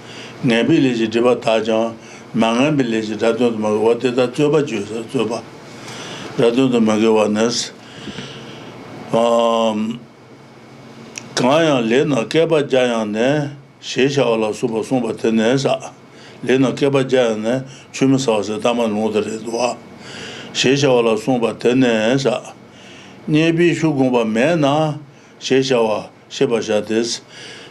Nabili Jiba Taja, Mangamili, Radon, what did that Juba Jews, Juba, Radon the Magawanas, Kaya Lena Keba Jayane, Shesha Ola Super Sumba Tenesa, Lena Keba Jayane, Chumisas, Taman Moderedua, Shesha Ola Sumba Tenesa, Nebi Shugumba Mena, Sheshawa, Shebashatis,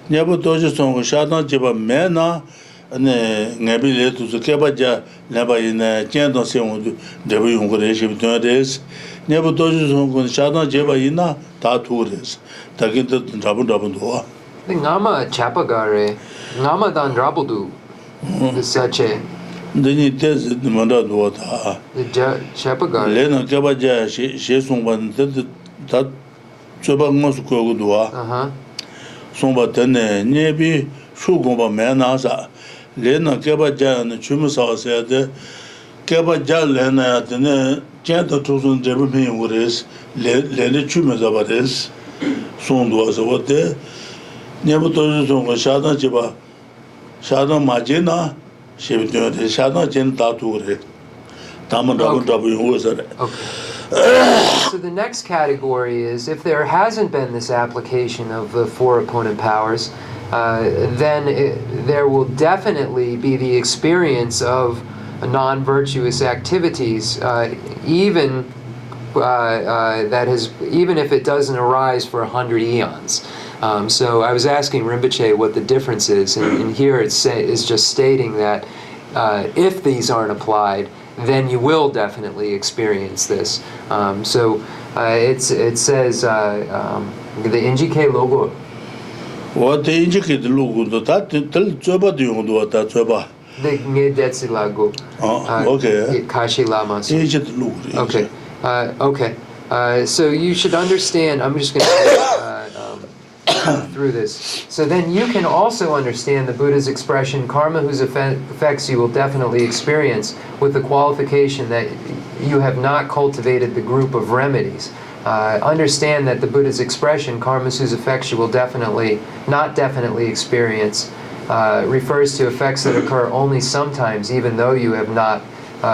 Nebu Doja Song Shadan Jiba Mena, and Nabi to the Kebaja, never in a gentle sound, the Yungreshi between days. Never Doja Song Shadan Jiba Ina, Taturis, Takita Drabundabundua. The Nama Chapagare, Nama Dan Drabudu, the Sache, Then he tells the Mandadota. the Chapagare. Lena Kebaja, she someone that Chubangos Kogudua. Somba Tene, Nebi, Shugumba Manasa, Lena Kebaja and the Chumusal said, Kebaja Lena, the Janta Tusun Jebin would is, Lena Chumas about this, soon was what there. Never told you Shadan Jiba, Shadan Majina, she would do the Shadan Jen Tature. Taman was it. So the next category is if there hasn't been this application of the four opponent powers, then there will definitely be the experience of non-virtuous activities, even if it doesn't arise for 100 eons. So I was asking Rinpoche what the difference is, and here it's just stating that if these aren't applied, then you will definitely experience this. It says the NGK logo. What the indicate logo that tell Joba do you do that Joba? The Ngedetsi lago. Okay. Kashi Lamas. Okay. Okay. So you should understand. I'm just going to through this. So then you can also understand the Buddha's expression, karma whose effects you will definitely experience, with the qualification that you have not cultivated the group of remedies. Understand that the Buddha's expression, karma whose effects you will not definitely experience, refers to effects that occur only sometimes, even though you have not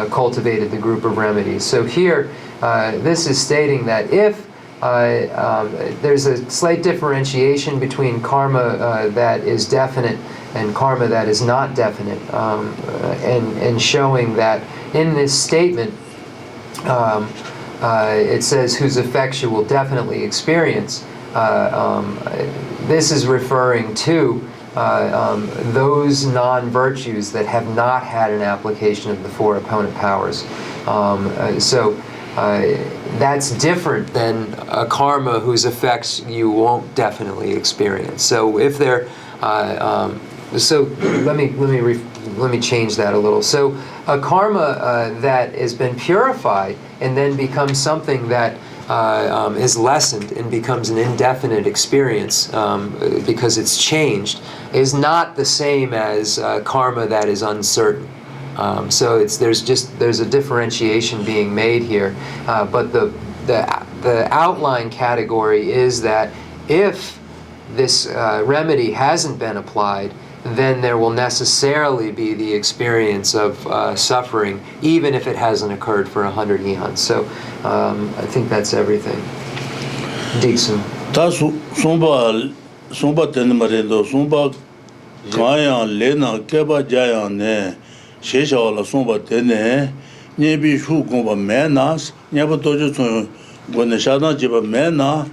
cultivated the group of remedies. So here, this is stating that if there's a slight differentiation between karma that is definite and karma that is not definite, and showing that in this statement it says whose effects you will definitely experience. This is referring to those non-virtues that have not had an application of the four opponent powers. That's different than a karma whose effects you won't definitely experience. So if they're, so let me change that a little. So a karma that has been purified and then becomes something that is lessened and becomes an indefinite experience because it's changed is not the same as karma that is uncertain. So there's a differentiation being made here, but the outline category is that if this remedy hasn't been applied, then there will necessarily be the experience of suffering, even if it hasn't occurred for 100 eons. So I think that's everything. Dixon. Shesha Somba Tene, Nebi Shu Gumba Menas, Never Dojo when the Shadan Jiba Mena,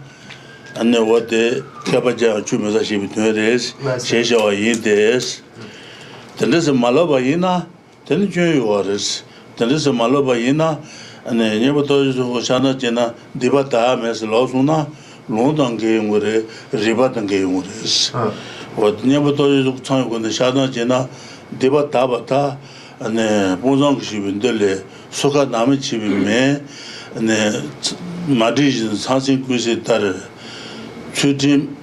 and then what the Kabaja Chumasashi between days, Shesha Yindes. Then there's a Malaba Ina, then the Junior waters, then there's a Malaba Ina, and then Never Dojo Shana Jena, Dibata Mes Losuna, London game with a Ribatan game with this. What Never Dojo time when the Shadan Jena, Dibata Bata. 네 보정 시민들의 소가 남의 집이면 네 마디진 상신 구세 따라 추진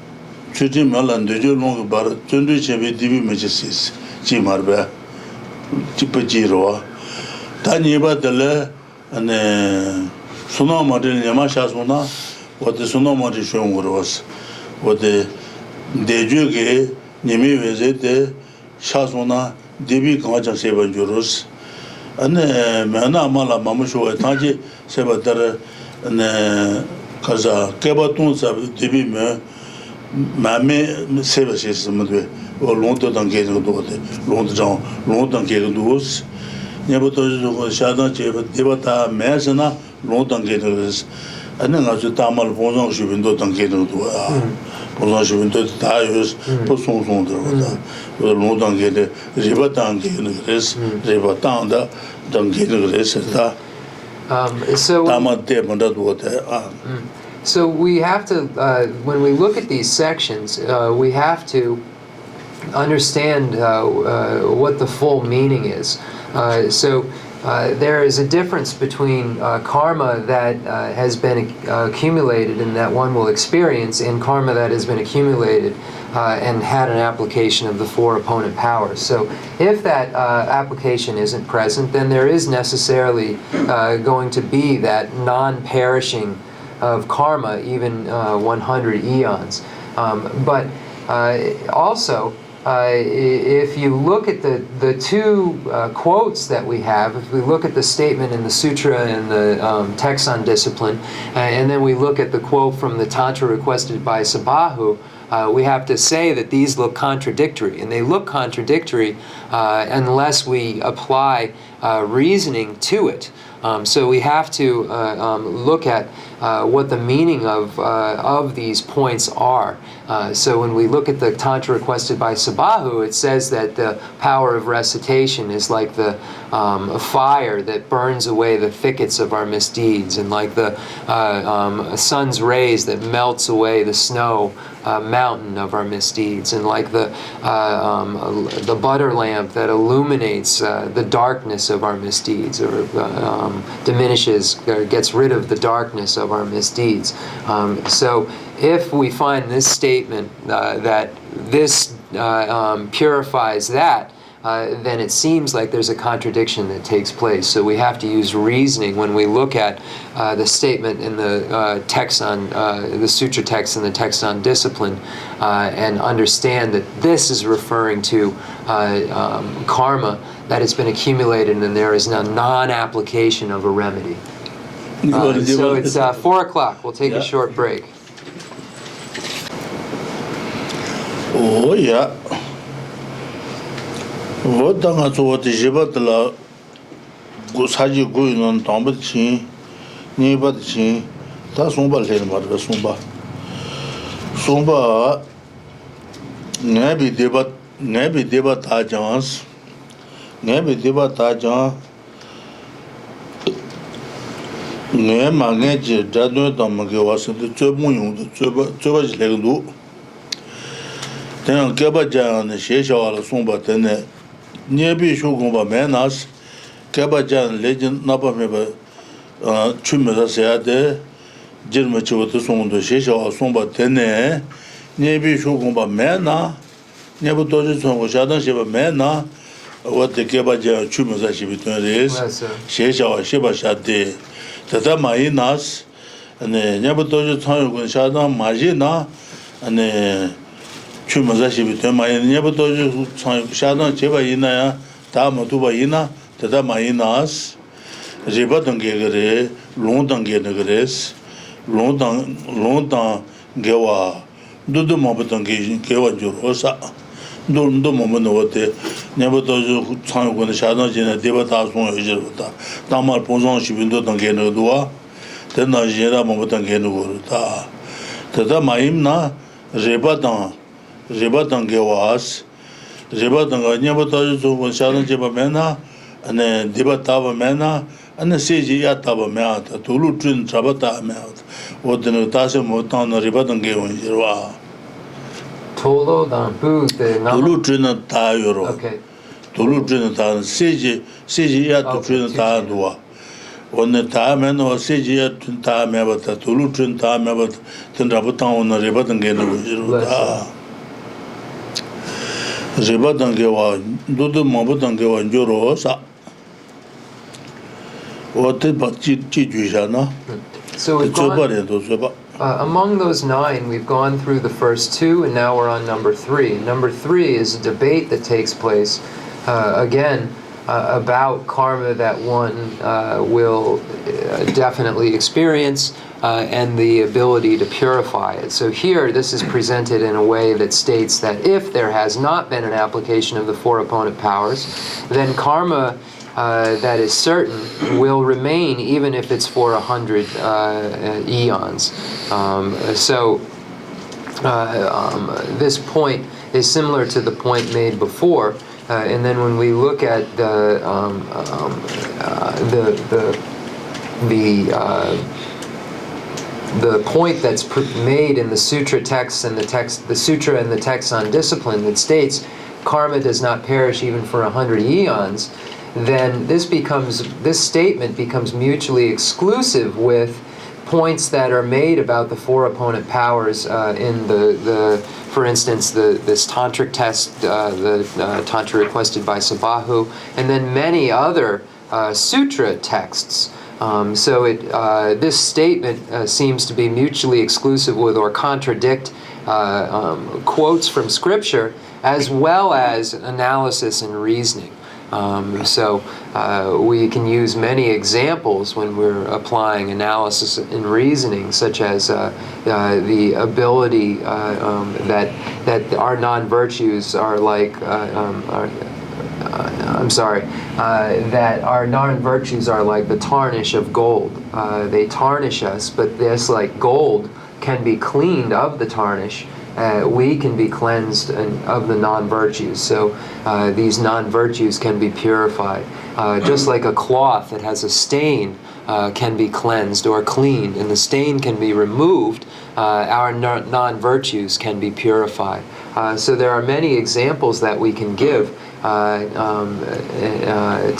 말란데죠 농 바로 전도 제비 디비 메시스 지마르바 집지로 다니바들 네 소나마들 냐마샤소나 어디 소나마들 쇼응으로스 어디 대주게 Nimi Vezete, Shasona, Devi Kaja Seven Juros, and Mana Mala Mamusho, Taji, Sebatar, and Kaza, Kebatun, Devi Me, Mame Services, or Lonto Danke, Lonto, Lonto Danke, Nebuto Shadan Devata, Masana, Lonto Gators, and then as the Tamal Ponzon Shivindo Danke, Ponzon Shivindo Tires, Poson Sonda, Lonto Gate, Ribatan Gators, Ribatanda, Danke, So we have to, when we look at these sections, we have to understand what the full meaning is. There is a difference between karma that has been accumulated and that one will experience, and karma that has been accumulated and had an application of the four opponent powers. So if that application isn't present, then there is necessarily going to be that non-perishing of karma, even 100 eons. But also, if you look at the two quotes that we have, if we look at the statement in the Sutra and the text on discipline, and then we look at the quote from the Tantra requested by Sabahu, we have to say that these look contradictory. And they look contradictory unless we apply reasoning to it. So we have to look at what the meaning of these points are. So when we look at the Tantra requested by Sabahu, it says that the power of recitation is like the fire that burns away the thickets of our misdeeds, and like the sun's rays that melts away the snow mountain of our misdeeds, and like the butter lamp that illuminates the darkness of our misdeeds, or diminishes, or gets rid of the darkness of our misdeeds. So if we find this statement that this purifies that, then it seems like there's a contradiction that takes place. So we have to use reasoning when we look at the statement in the text on the sutra text and the text on discipline, and understand that this is referring to karma that has been accumulated, and there is a non-application of a remedy. So it's 4 o'clock. We'll take a short break. Oh, yeah. What danga to what is Jibatla Gusaji going on Tombachi, Nibachi, Tasumba Lenma, Sumba Nabi Deba Tajans, Nabi Deba Tajan, Nemangage, Dadu Damagas, the Tubu, the Tubas Legundu. Then Gabajan, the Shesha, Sumba Tene. Nebi Shugumba Menas, Kabajan legend Napameba Chumera Seade, Jirmachu to Song to Shisha or Somba Tene, Nebi Shugumba Mena, Nebu Doji Song Shadan Shiba Mena, what the Kabajan Chumera Shibiton is, Shisha or Shiba Shade, Tata Mainas, and Nebu Doji Song Shadan Majina, and Chumazashi between my Nebutoju Shadow Cheba Ina, Tamatuba Ina, Tata Mainas, Ribatan Gegare, Lontan Genegres, Lontan Gewa, Dudu Mobatan Gewa Jurosa, Dundo Momanote, Nebutoju Sang when the Shadow Jena Devata Sonjota, Tamar Ponzon Shibindo Genodua, then Najera Mobatan Genuta, Tata Maimna, Ribatan Gewas, Ribatan Nebutoju Shadow Jeba Mena, and then Debatava Mena, and the Siji Yataba Meata, Tulu Trin Trabata Meat, what the Nutasa Motan Ribatan Gewan Jirwa. Tolo Dampu, the Tulu Trin Tayuro. Okay. Tulu Trin Tan, Siji Yatu Trin Tadua. When the time and was Siji Yatun Tamabata, Tulu Trin Tamabat, Tendrabatan on the Ribatan Gewan. Ribatan Gewa, Dudu Mabatan Gewan Jurosa. What about Chijana? So we've gone, among those 9, we've gone through the first 2, and now we're on number 3. Number 3 is a debate that takes place, again, about karma that one will definitely experience and the ability to purify it. So here, this is presented in a way that states that if there has not been an application of the 4 opponent powers, then karma that is certain will remain even if it's for 100 eons. This point is similar to the point made before, and then when we look at the point that's made in the sutra texts and the sutra and the text on discipline that states karma does not perish even for 100 eons, then this statement becomes mutually exclusive with points that are made about the 4 opponent powers in for instance, this tantric test, the tantra requested by Sabahu, and then many other sutra texts. This statement seems to be mutually exclusive with or contradict quotes from scripture as well as analysis and reasoning. We can use many examples when we're applying analysis and reasoning, such as the ability that our non-virtues are like. That our non-virtues are like the tarnish of gold. They tarnish us, but this, like gold, can be cleaned of the tarnish. We can be cleansed of the non-virtues. So these non-virtues can be purified. Just like a cloth that has a stain can be cleansed or cleaned, and the stain can be removed, our non-virtues can be purified. So there are many examples that we can give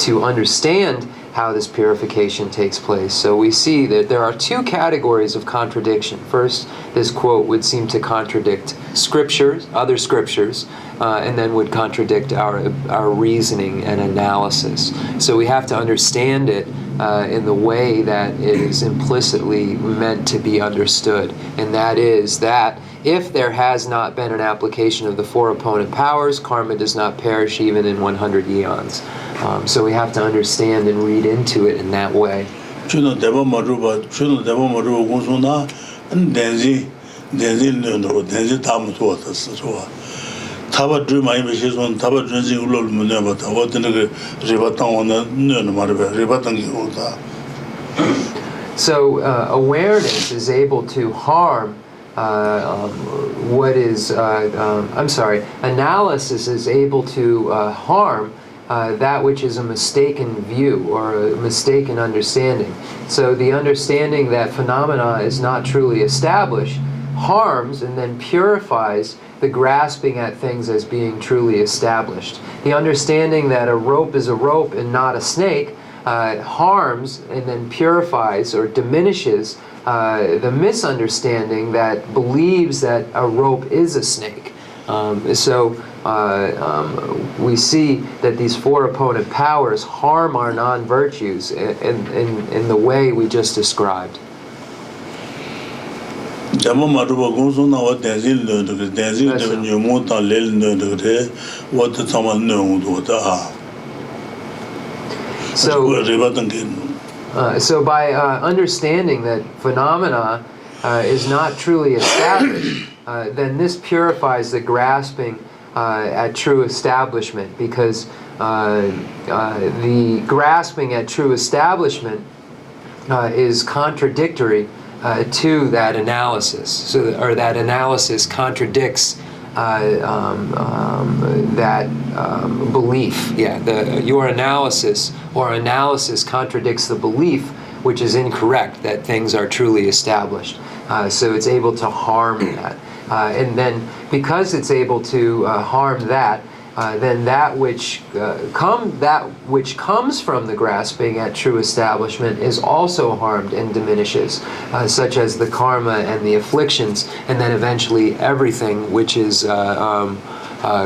to understand how this purification takes place. So we see that there are 2 categories of contradiction. First, this quote would seem to contradict scriptures, other scriptures, and then would contradict our reasoning and analysis. So we have to understand it in the way that it is implicitly meant to be understood, and that is that if there has not been an application of the 4 opponent powers, karma does not perish even in 100 eons. So we have to understand and read into it in that way. So awareness is able to harm analysis is able to harm that which is a mistaken view or a mistaken understanding. So the understanding that phenomena is not truly established harms and then purifies the grasping at things as being truly established. The understanding that a rope is a rope and not a snake harms and then purifies or diminishes the misunderstanding that believes that a rope is a snake. We see that these 4 opponent powers harm our non-virtues in the way we just described. So by understanding that phenomena is not truly established, then this purifies the grasping at true establishment, because the grasping at true establishment is contradictory to that analysis, or that analysis contradicts that belief. Your analysis contradicts the belief, which is incorrect, that things are truly established. So it's able to harm that. And then because it's able to harm that, then that which comes from the grasping at true establishment is also harmed and diminishes, such as the karma and the afflictions, and then eventually everything which is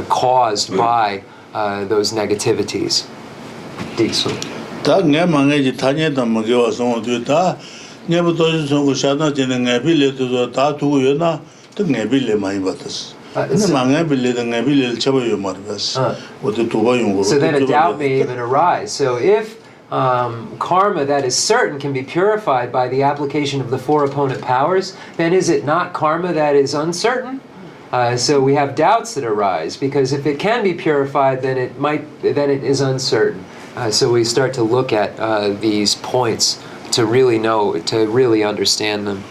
caused by those negativities. never told you Shana in a village to Tatu Yona to Nebile Maibatas. Mangabile and Nebile Chavo Marvas with the Tubayung. So then a doubt may even arise. So if karma that is certain can be purified by the application of the four opponent powers, then is it not karma that is uncertain? So we have doubts that arise, because if it can be purified, then it is uncertain. So we start to look at these points to really know, to really understand them.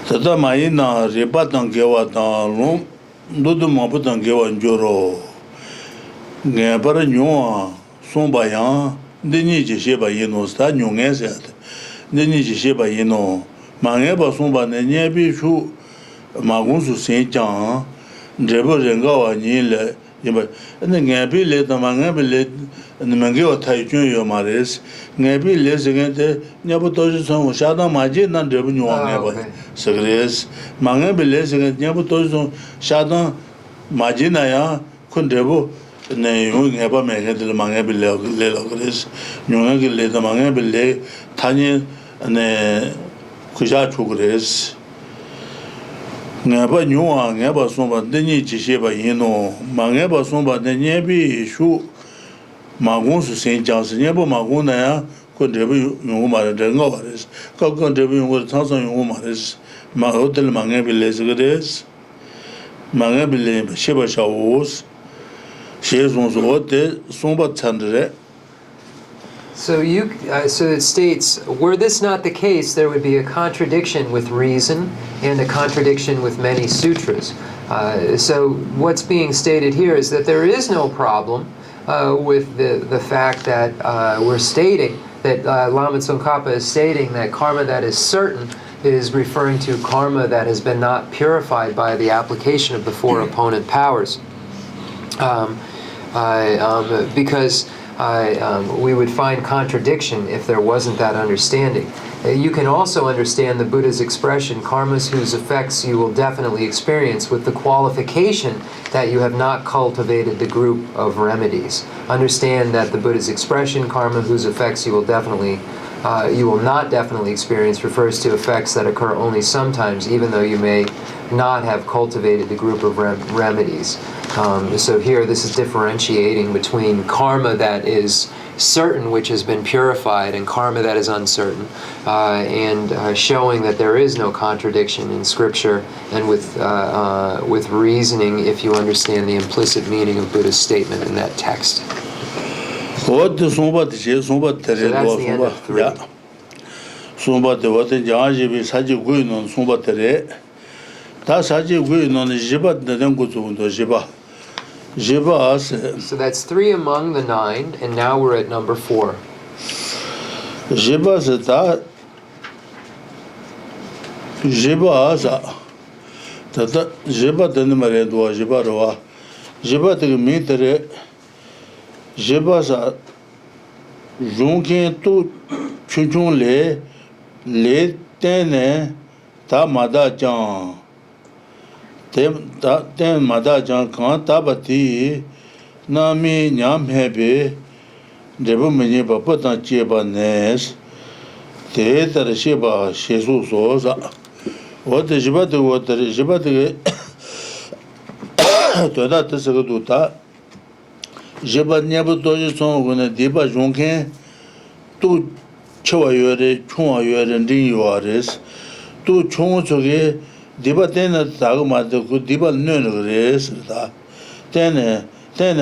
Tata Maina Repatan Gewa Room, Dudu Maputan Gewa Joro, Nepara Nua, Sombayan, Deni Sheba Yeno, Stan Yungas, Deni Sheba Yeno, Mangeba Somba Nebi Shu, Magunsu Saint John, Jebo Rengawa Nile, and the Gabi let the Mangabi and the Mangeo Taijun Yomaris, Gabi les against the Nabutosan, Shada Majin and Revenue Never, Sagres, Mangabi les against Nabutosan, Shada Majinaya, Kundebo. Young ever make the Mangabi Lelogris, Young let the Mangabi Tanya and Kujachugres. Never knew never somebody Deni Sheba Yeno, Mangeba somebody Nebi Shu Magunsu Saint Johnson, Never Maguna could debut Yumar Dengovaris, could debut with Thousand Yumaris, my hotel Mangabi Lesgres, Mangabi Sheba Shawos. So so it states, were this not the case, there would be a contradiction with reason and a contradiction with many sutras. So what's being stated here is that there is no problem with the fact that we're stating that Lama Tsongkhapa is stating that karma that is certain is referring to karma that has been not purified by the application of the four opponent powers. Because we would find contradiction if there wasn't that understanding. You can also understand the Buddha's expression, karmas whose effects you will definitely experience, with the qualification that you have not cultivated the group of remedies. Understand that the Buddha's expression, karma whose effects you will not definitely experience, refers to effects that occur only sometimes, even though you may not have cultivated the group of remedies. So here this is differentiating between karma that is certain, which has been purified, and karma that is uncertain, and showing that there is no contradiction in Scripture and with reasoning if you understand the implicit meaning of Buddha's statement in that text. So that's the end of 3. So that's 3 among the 9, and now we're at number 4. Ten mada jang kan tabati nami nyam hebe debu meni papa tan cheba nes te tar sheba shesu soza what jibat what jibat to da tsaga duta jibat nyabu doji son gune diba jongken tu chwa yore chwa yore ndin yores tu chong choge Diba tena tagu mada ku diba nön res da tena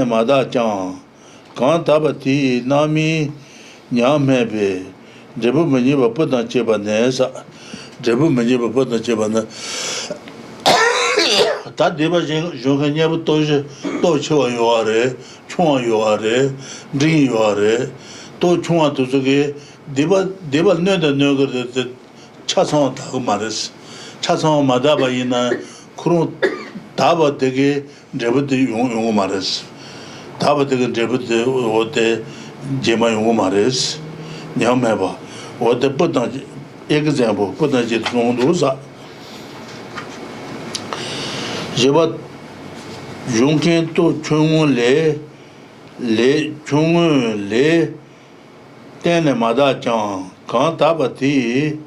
mada chang kan tabati nami nyam hebe debu meni ba padan cheba nesa debu meni ba padan cheba na ta diba jong nya bu to chwa yore chwa yore ri yore to chwa to ge diba nön da nön ge cha sang tagu mares 차성 마다바이나 그런 다바 되게 레버드 용어 말했어. 다바 되게 레버드 어때 제마 용어 말했어. 냠해 봐. 어때 보다 example 보다 이제 동도사. 제바 용케 또 총을레 총을레 때네 마다 장 Kantabati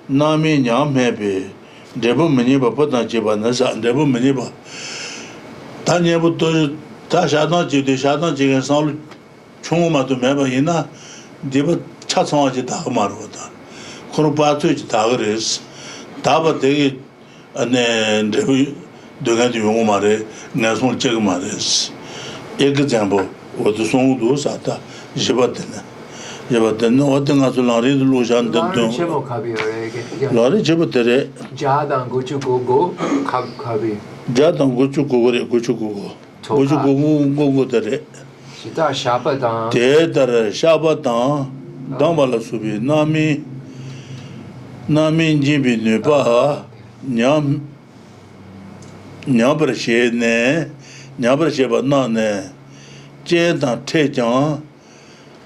Nami Nyam Happy, Debu Miniba Potachiba Nasa, Debu Miniba. Tanyabu Tashadan Jidi Shadan Jigan Sol Chuma to Meba Deba Chatsaji Dagmarota. Kurupatu Dagris, Taba Degi and then Debu Dugati Umare, National Chegmares. Example, what the song do Sata, Jibatina. Jabatan, what thing as Lari Lujan the Chenmo kabi Lari Jibatere, Jadan Guchu Gogo kabi. Jatan Guchu Guchu Go Tere, Sita Shapadan. Teater, Shabatan, Dambala Subi, Nami Jimbi Nupa, Nyabrashe ne, Nyabrasheba Nane, Jetan Tejan.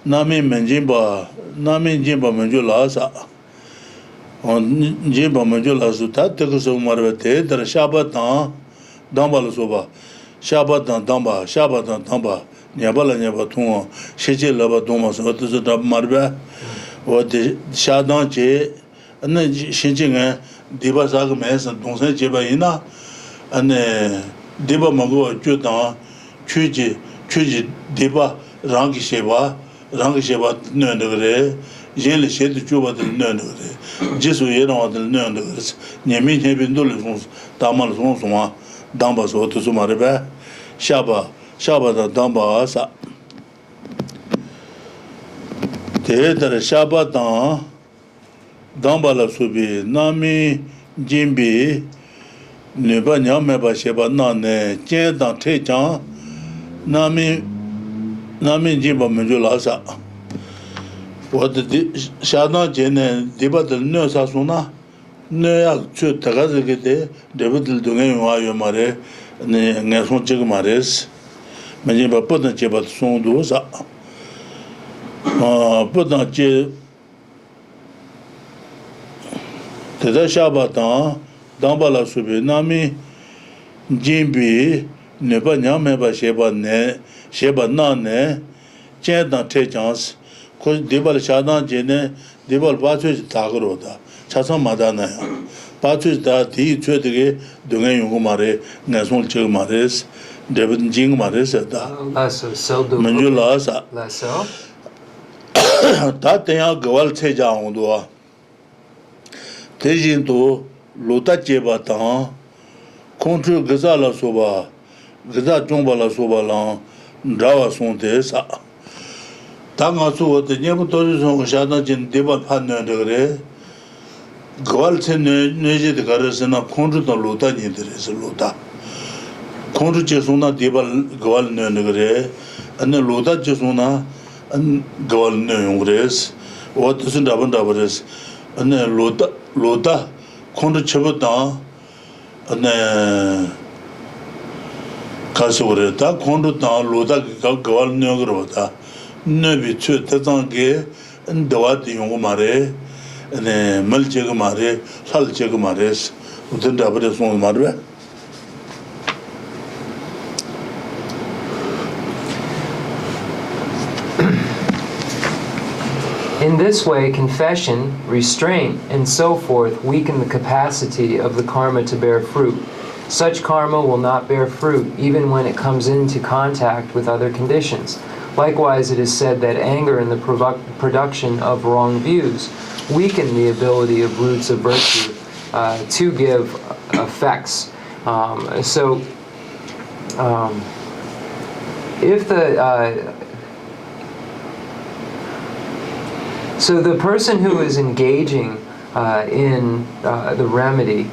Nami Menjimba Menjulasa on Jimba Menjulasu Tatakuso Marvete, the Shabatan, Dambala Soba, Shabatan Damba, Shabatan Damba, Nyabala Nyabatuma, Sheji Labatuma, so to the Marba, or the Shadanche, and then Shinjing, Diba Sagames, and Donsen Jebaina, and Diba Mago, Judan, Chuji, Diba, Rangi Sheba. Rangsheba Nundre, Jel Shed Juba del Nundre, Jesu Yera del Nundres, Yemi Hebindulus, Damal Sonsuma, Dambas or to Sumarebe, Shaba da Damba Asa. Theatre Shaba Dan, Dambala Subi, Nami, Jimbi, Neba Meba Sheba Nane, Jedan Tejan, Nami Jimba Menjulasa. What the Shadan Jene, Dibatel no Sasuna, no Chu Tagazagete, David Dunga Mare, Nason Chigmares, Majimba Potachibat Sondosa. Potachi Teda Shabatan, Dambala Subi, Nami Jimbi, Neba Nyameba Sheba Ne. Sheba Nane, Chedan Techans, because Debal Shadan Jene, Debal Patu Tagroda, Chasan Madana, Patu da Ti Chutige, Dunga Yungumare, Nason Chilmares, David Jing Mares, Manjulasa, Tatea Gawal Teja Ondua, Tejinto, Lota Jebatan, Contru Gazala Soba, Gaza Jumbala Sobalan. Drawa Sonte Sa Tangasu, the Nebutoris Shadan Jin Deba Panere, Gwalten Neji the Garasana, Contra Lota in the Lota. Contra Jesuna Deba Gwal Negre, and then Lota Jesuna and Gwal Negres, what isn't Abandavares, and then Lota, Contra Chabata, and then Kasureta, Kondutan, Luda, Gawal Nogrota, Nebi Tetange, and Dawati Yungumare, and Melchegumare, Salchegumares, within the Abbot on Marbe. In this way, confession, restraint, and so forth weaken the capacity of the karma to bear fruit. Such karma will not bear fruit even when it comes into contact with other conditions. Likewise, it is said that anger and the production of wrong views weaken the ability of roots of virtue to give effects. So the person who is engaging in the remedy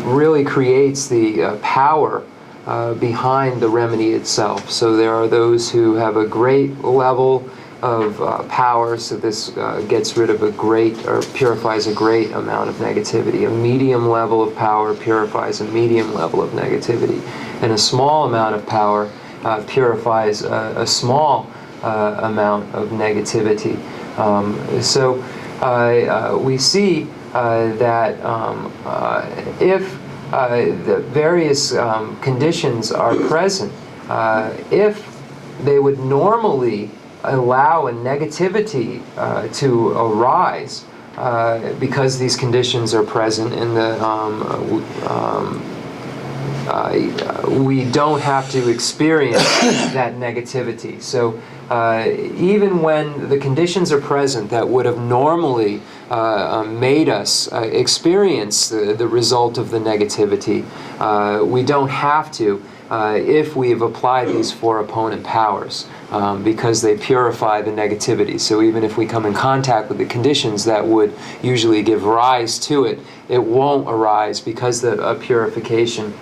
really creates the power behind the remedy itself. So there are those who have a great level of power, so this gets rid of a great, or purifies a great amount of negativity. A medium level of power purifies a medium level of negativity. And a small amount of power purifies a small amount of negativity. We see that if the various conditions are present, if they would normally allow a negativity to arise because these conditions are present in the we don't have to experience that negativity. So even when the conditions are present that would have normally made us experience the result of the negativity, we don't have to if we have applied these four opponent powers, because they purify the negativity. So even if we come in contact with the conditions that would usually give rise to it, it won't arise because the purification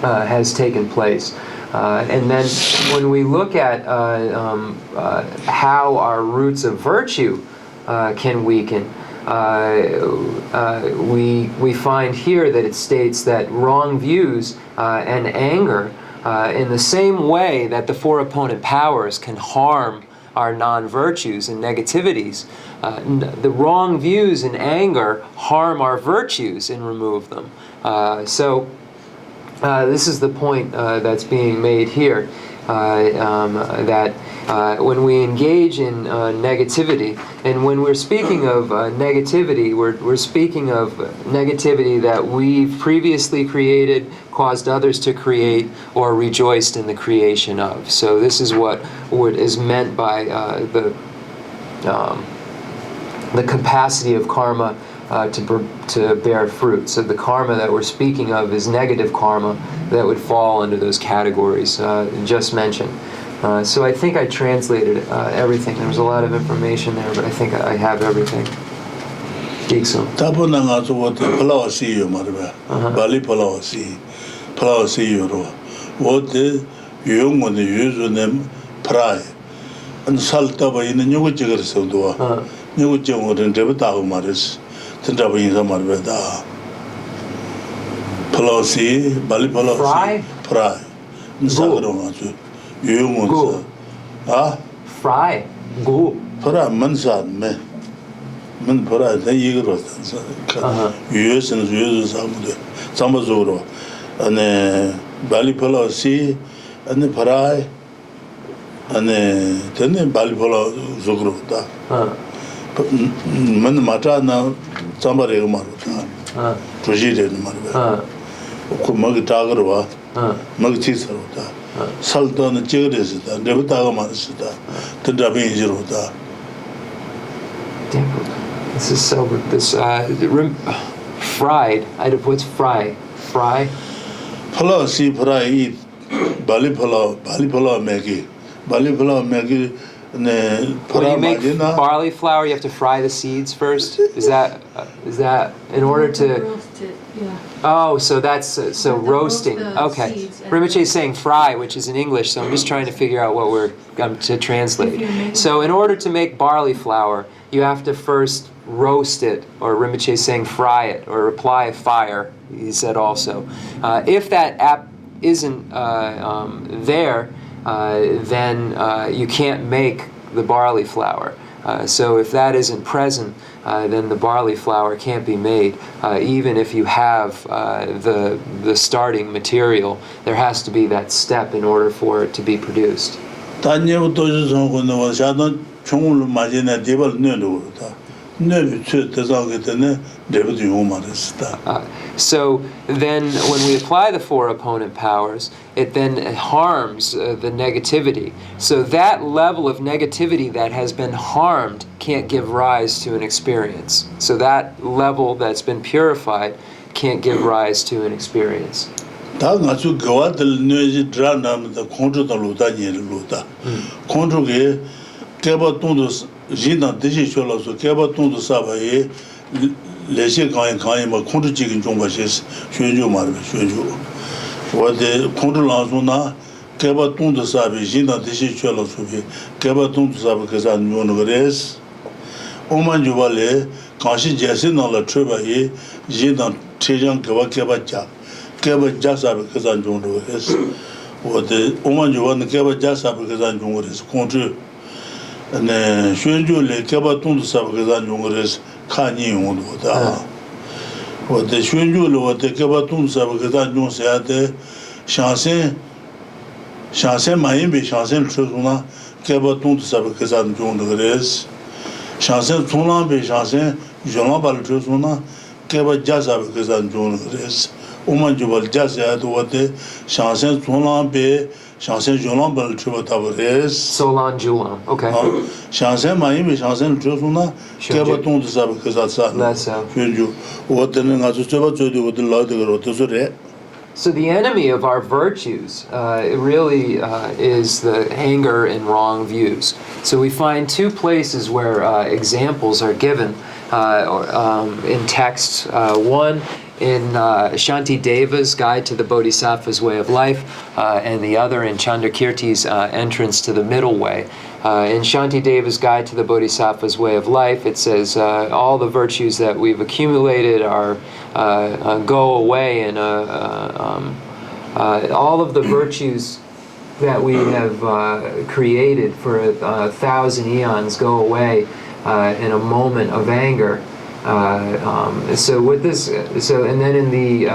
has taken place. And then when we look at how our roots of virtue can weaken, we find here that it states that wrong views and anger, in the same way that the four opponent powers can harm our non-virtues and negativities, the wrong views and anger harm our virtues and remove them. So this is the point that's being made here, that when we engage in negativity, and when we're speaking of negativity, we're speaking of negativity that we've previously created, caused others to create, or rejoiced in the creation of. So this is what is meant by the capacity of karma to bear fruit. So the karma that we're speaking of is negative karma that would fall under those categories just mentioned. So I think I translated everything. There was a lot of information there, but I think I have everything. Dixon. Tapuna nga zo what palawa si yo marba. Bali palawa si yo ro. What yung mo ne yuzu ne prai. An salta ba ina nyugo jigar so do. Nyugo jong ren de ta ho maris. Tinda ba yin sa marba da. Palawa si bali palawa si prai. Nsagro nga zo. Go. Fry. Go. Para mansan me. Man para da yigro. Yusin yuzu samude. Samazoro. Ane bali pala si ane parai. Ane tene bali pala zogro da. Man mata na sambare maru da. Projide maru. Ko mag tagro mag chisaro da. Saltana Chigresita, Devataga Manisita, Tendabinjirota. This is so good. This fried. What's fry? Fry? Pala si fry eat Bali pala Maggie. Bali pala Maggie ne when you make barley flour, you have to fry the seeds first? Is that in order to roasted, yeah. Oh, so that's so roasting. Okay. Rinpoche is saying fry, which is in English, so I'm just trying to figure out what we're to translate. So in order to make barley flour, you have to first roast it, or Rinpoche is saying fry it, or apply fire, he said also. If that app isn't there, then you can't make the barley flour. So if that isn't present, then the barley flour can't be made. Even if you have the starting material, there has to be that step in order for it to be produced. So then when we apply the four opponent powers, it then harms the negativity. So that level of negativity that has been harmed can't give rise to an experience. So that level that's been purified can't give rise to an experience. Leshe kanyi ma kundu chikin chungpa shes shuenju marbe shuenju wade kundu lansu na keba tundu sabi jinda deshi chuela subi keba tundu sabi kesa nyonu gres oman juba le kanshi jesi nala chuba ye jinda chejang keba ja sabi kesa nyonu gres wade oman juba na keba ja sabi kesa nyonu gres kundu shuenju le keba tundu sabi kesa nyonu gres Kanye Yondo, what the Shunju, what the Kabatun Sabakata Jun Seate, Chansin Shansen Mayin be Shansen Trusuna, Kebaton to Sabakazan John the Gres, Shansen Tunan be Shansen, Jolambal Trusuna, Keba Jazabakazan John the Gres, Oman Jubal Jazad, what the Shansen Tunan be Shansen Jolambal Trubatabares. Solan Julam. Okay. Shansen Mayin be Shansen Trusuna, Kebaton to Sabakazan. That's so. What the Nazutaba to do with the Lord. So the enemy of our virtues it really is the anger and wrong views. So we find two places where examples are given in texts. One in Shantideva's Guide to the Bodhisattva's Way of Life, and the other in Chandrakirti's Entrance to the Middle Way. In Shantideva's Guide to the Bodhisattva's Way of Life, it says all the virtues that we've accumulated are go away, and all of the virtues that we have created for 1,000 eons go away in a moment of anger. So with this, and then in the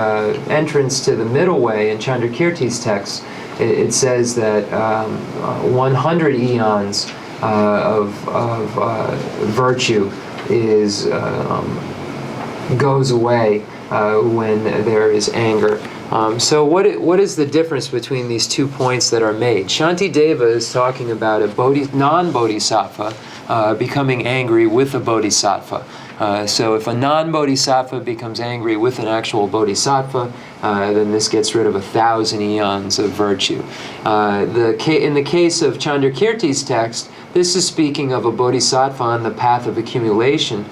Entrance to the Middle Way in Chandrakirti's text, it says that 100 eons of virtue goes away when there is anger. So what is the difference between these 2 points that are made? Shantideva is talking about a non-bodhisattva becoming angry with a bodhisattva. So if a non-bodhisattva becomes angry with an actual bodhisattva, then this gets rid of 1,000 eons of virtue. In the case of Chandrakirti's text, this is speaking of a bodhisattva on the path of accumulation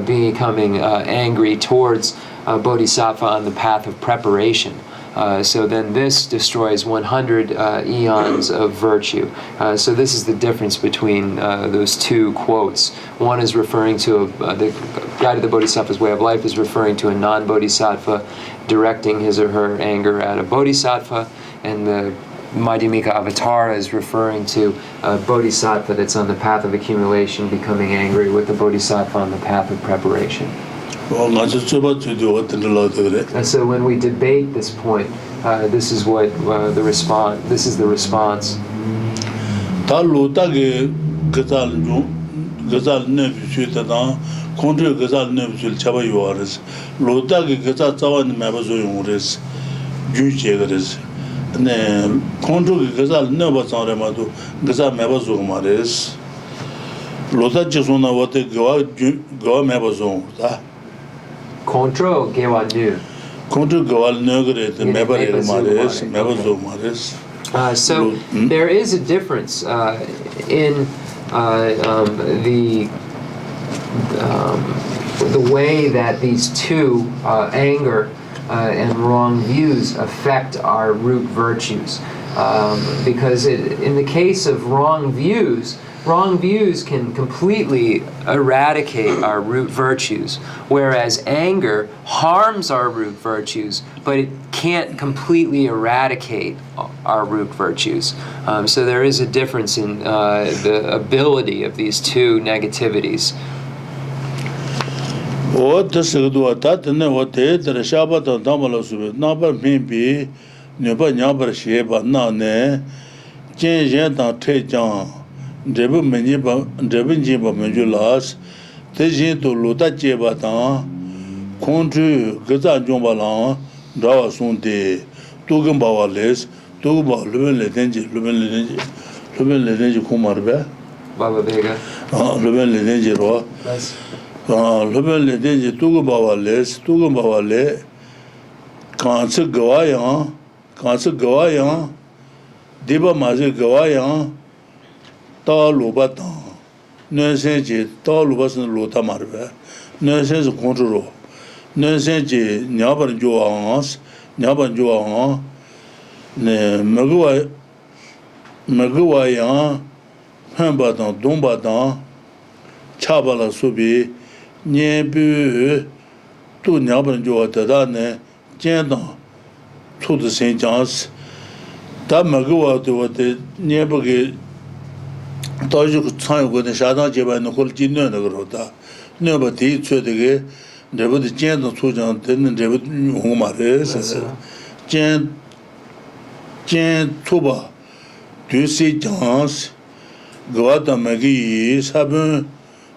becoming angry towards a bodhisattva on the path of preparation. So then this destroys 100 eons of virtue. So this is the difference between those two quotes. One is referring to the Guide to the Bodhisattva's Way of Life is referring to a non-bodhisattva directing his or her anger at a bodhisattva, and the Madhyamika Avatara is referring to a bodhisattva that's on the path of accumulation becoming angry with the bodhisattva on the path of preparation. And so when we debate this point, this is what the response. This is the response. Control Gewanu. So there is a difference in the way that these two anger and wrong views affect our root virtues. Because in the case of wrong views can completely eradicate our root virtues, whereas anger harms our root virtues, but it can't completely eradicate our root virtues. So there is a difference in the ability of these two negativities. Drebu Jiba Menjulas, Tejin to Luta Jebatan, Contru, Gaza Jumbalan, Dawa Sunde, Tugum Bawales, Tuba, Lumen Ledenji Kumarbe, Baba Vega, Lumen Ledenji Ro, Lumen Ledenji Tugum Bawale, Kansu Gawayan, Diba Mazi Gawayan, Ta Lubatan, Nursenji, Ta Lubasan Luta Marbe, Nursens Control, Nursenji, Nyaban Joans, Maguayan, Hambatan, Dombatan, Chabala Subi, Nyebu, Tu Nyaban Joa Tadane, Jendan, to the St. John's, that Magua to what the Nyebugi. Toju Tsang with the Shadan Jeba and the whole Jino Nagrota. Nobody told the David the Jen of Sujan, then David Humares, Jen Tuba, si chance, Gawata Magi, Sabun,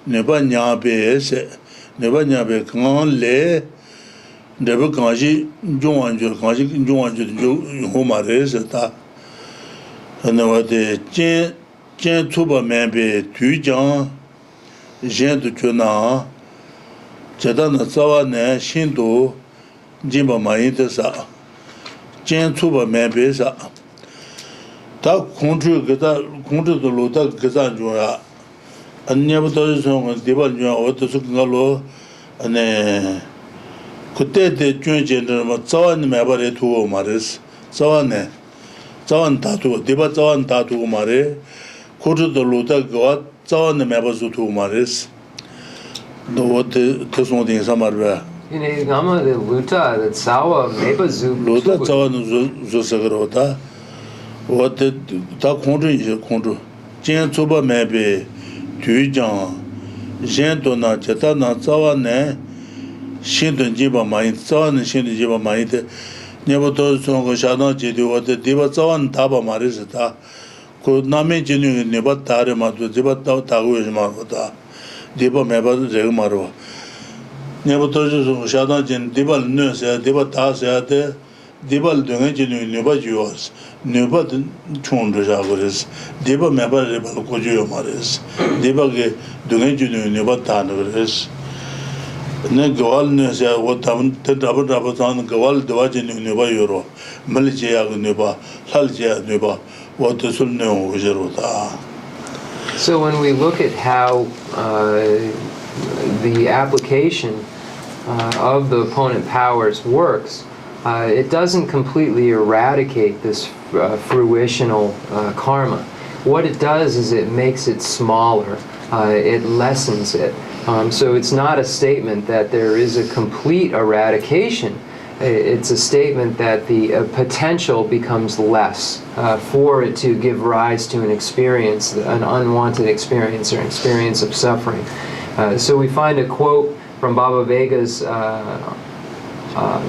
Neba Nyabe, Neba Nyabe, Kan Le, Deba Kanji, Juanju, Homares, Ta. And what the Chen Tuba Membe, Tujan, Jean de Chuna, Chedana Zawane, Shindo, Jimba Maintesa, Chen Tuba Membesa. Ta country Gata, country the Lota Gazanjua, and never does on Divan or the Sukalo, and could take the Junjan, Zawan Mabare to Maris, Zawane, Zawan Tatu, Diba Zawan Tatu Mare, Court the Lota God, Zawan Mabazu to Maris. No, what the something Samarva. In a Gama de Luta, that Sawa, Mebazu, Luta Zawan Zosagrota. What the country is a country. Jen Tuba Maybe, Tujan, Jen Dona, Jetana, Zawane, Shinton Jiba Mind, Zawan, Shinton Jiba Mind, never told Song Shana Jidu, what the Diva Zawan Taba Marisata, could not mention you never Tarima to Diba Tagu is Marvata, Diba Meba Zegmaro. Never told Shana Jin, Diba Nurse, Diba Tas, Dibal Dungan never yours, never Chundra Jaguars, Diba Meba Rebel Kojo Maris, Diba Dungan never Tanagres. Negawal Nurse, what double Rabatan, Gawal Dawajin never Euro, Malijia Neba, Halja Neba, what the Sulno Jerota. So when we look at how the application of the opponent powers works, it doesn't completely eradicate this fruitional karma. What it does is it makes it smaller, it lessens it. So it's not a statement that there is a complete eradication. It's a statement that the potential becomes less for it to give rise to an experience, an unwanted experience or an experience of suffering. So we find a quote from Baba Vega's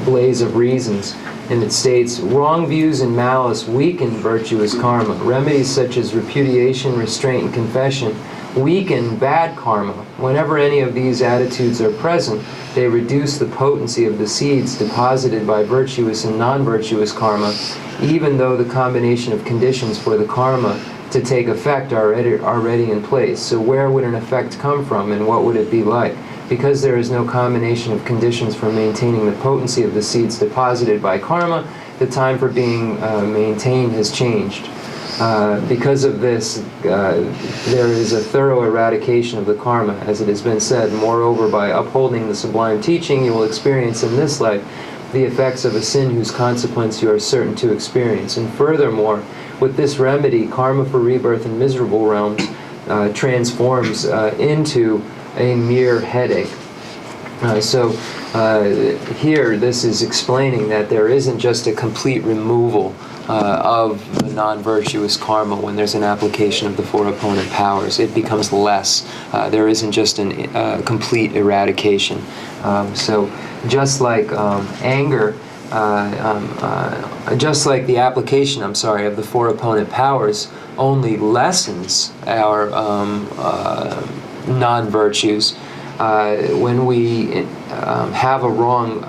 Blaze of Reasons, and it states, "Wrong views and malice weaken virtuous karma. Remedies such as repudiation, restraint, and confession weaken bad karma. Whenever any of these attitudes are present, they reduce the potency of the seeds deposited by virtuous and non-virtuous karma, even though the combination of conditions for the karma to take effect are already in place." So where would an effect come from, and what would it be like? Because there is no combination of conditions for maintaining the potency of the seeds deposited by karma, the time for being maintained has changed. Because of this, there is a thorough eradication of the karma, as it has been said. Moreover, by upholding the sublime teaching, you will experience in this life the effects of a sin whose consequence you are certain to experience. And furthermore, with this remedy, karma for rebirth in miserable realms transforms into a mere headache. Here, this is explaining that there isn't just a complete removal of the non-virtuous karma when there's an application of the four opponent powers. It becomes less. There isn't just a complete eradication. So just like anger, just like the application, of the four opponent powers only lessens our non-virtues, when we have a wrong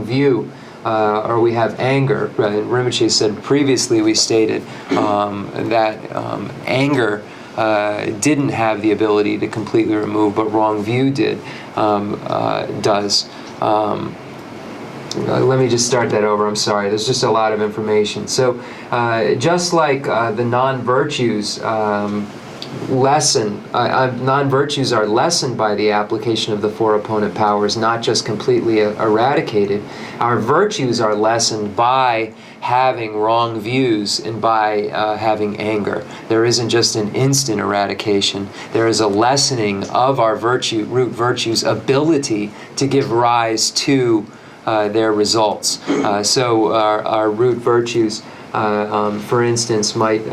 view, or we have anger. Rinpoche said previously, we stated that anger didn't have the ability to completely remove, but wrong view does. Let me just start that over. I'm sorry. There's just a lot of information. So just like the non-virtues non-virtues are lessened by the application of the four opponent powers, not just completely eradicated. Our virtues are lessened by having wrong views and by having anger. There isn't just an instant eradication. There is a lessening of our root virtues' ability to give rise to their results. So our root virtues, for instance, might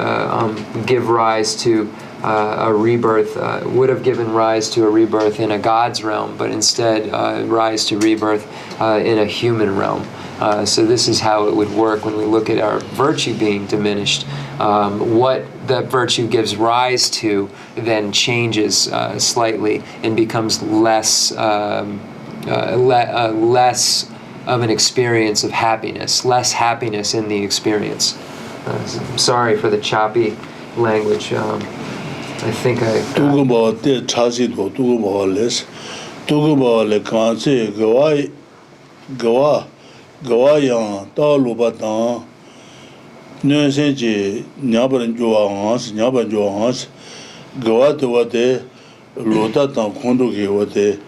give rise to a rebirth, would have given rise to a rebirth in a God's realm, but instead rise to rebirth in a human realm. So this is how it would work when we look at our virtue being diminished. What that virtue gives rise to then changes slightly and becomes less less of an experience of happiness, less happiness in the experience. I'm sorry for the choppy language. I think I... Talk about the Chasi, talk about less. Talk about the Kansi, Gawa yang, Da Lubatan, Nusenji, Nyaban Joans, Gawa to what they Lutatan Konduki, what they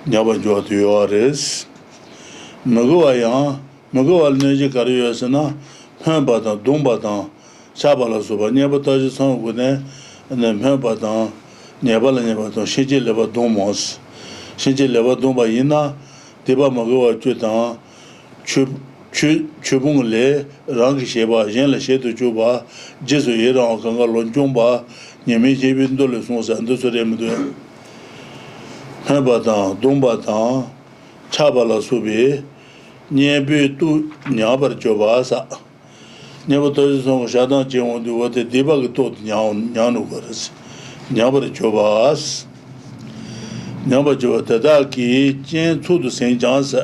Nyaban Joa to yours. Magoa Neji Kariosana, Pambatan, Dumbatan, Sabala Suba, Nebataji Son Gune, and then Pambatan, Nebala Nebaton, Shiji Leva Domos, Shiji Leva Domba Ina, Deba Magoa Chutan, Chubung Le, Rangi Sheba, Jen Le Shetu Juba, Jesu Yeran, Kanga Lonjumba, Yemi Jibin Dolusmos and Dusuremdu, Pambatan, Dumbatan, Chabala Subi, Niebu tu Nyabar Jobasa. Never told some Shadan Jim do what the debug taught Yanuvaras. Nyabar Jobas. Nyaba Jotadaki, Jen to St. John's.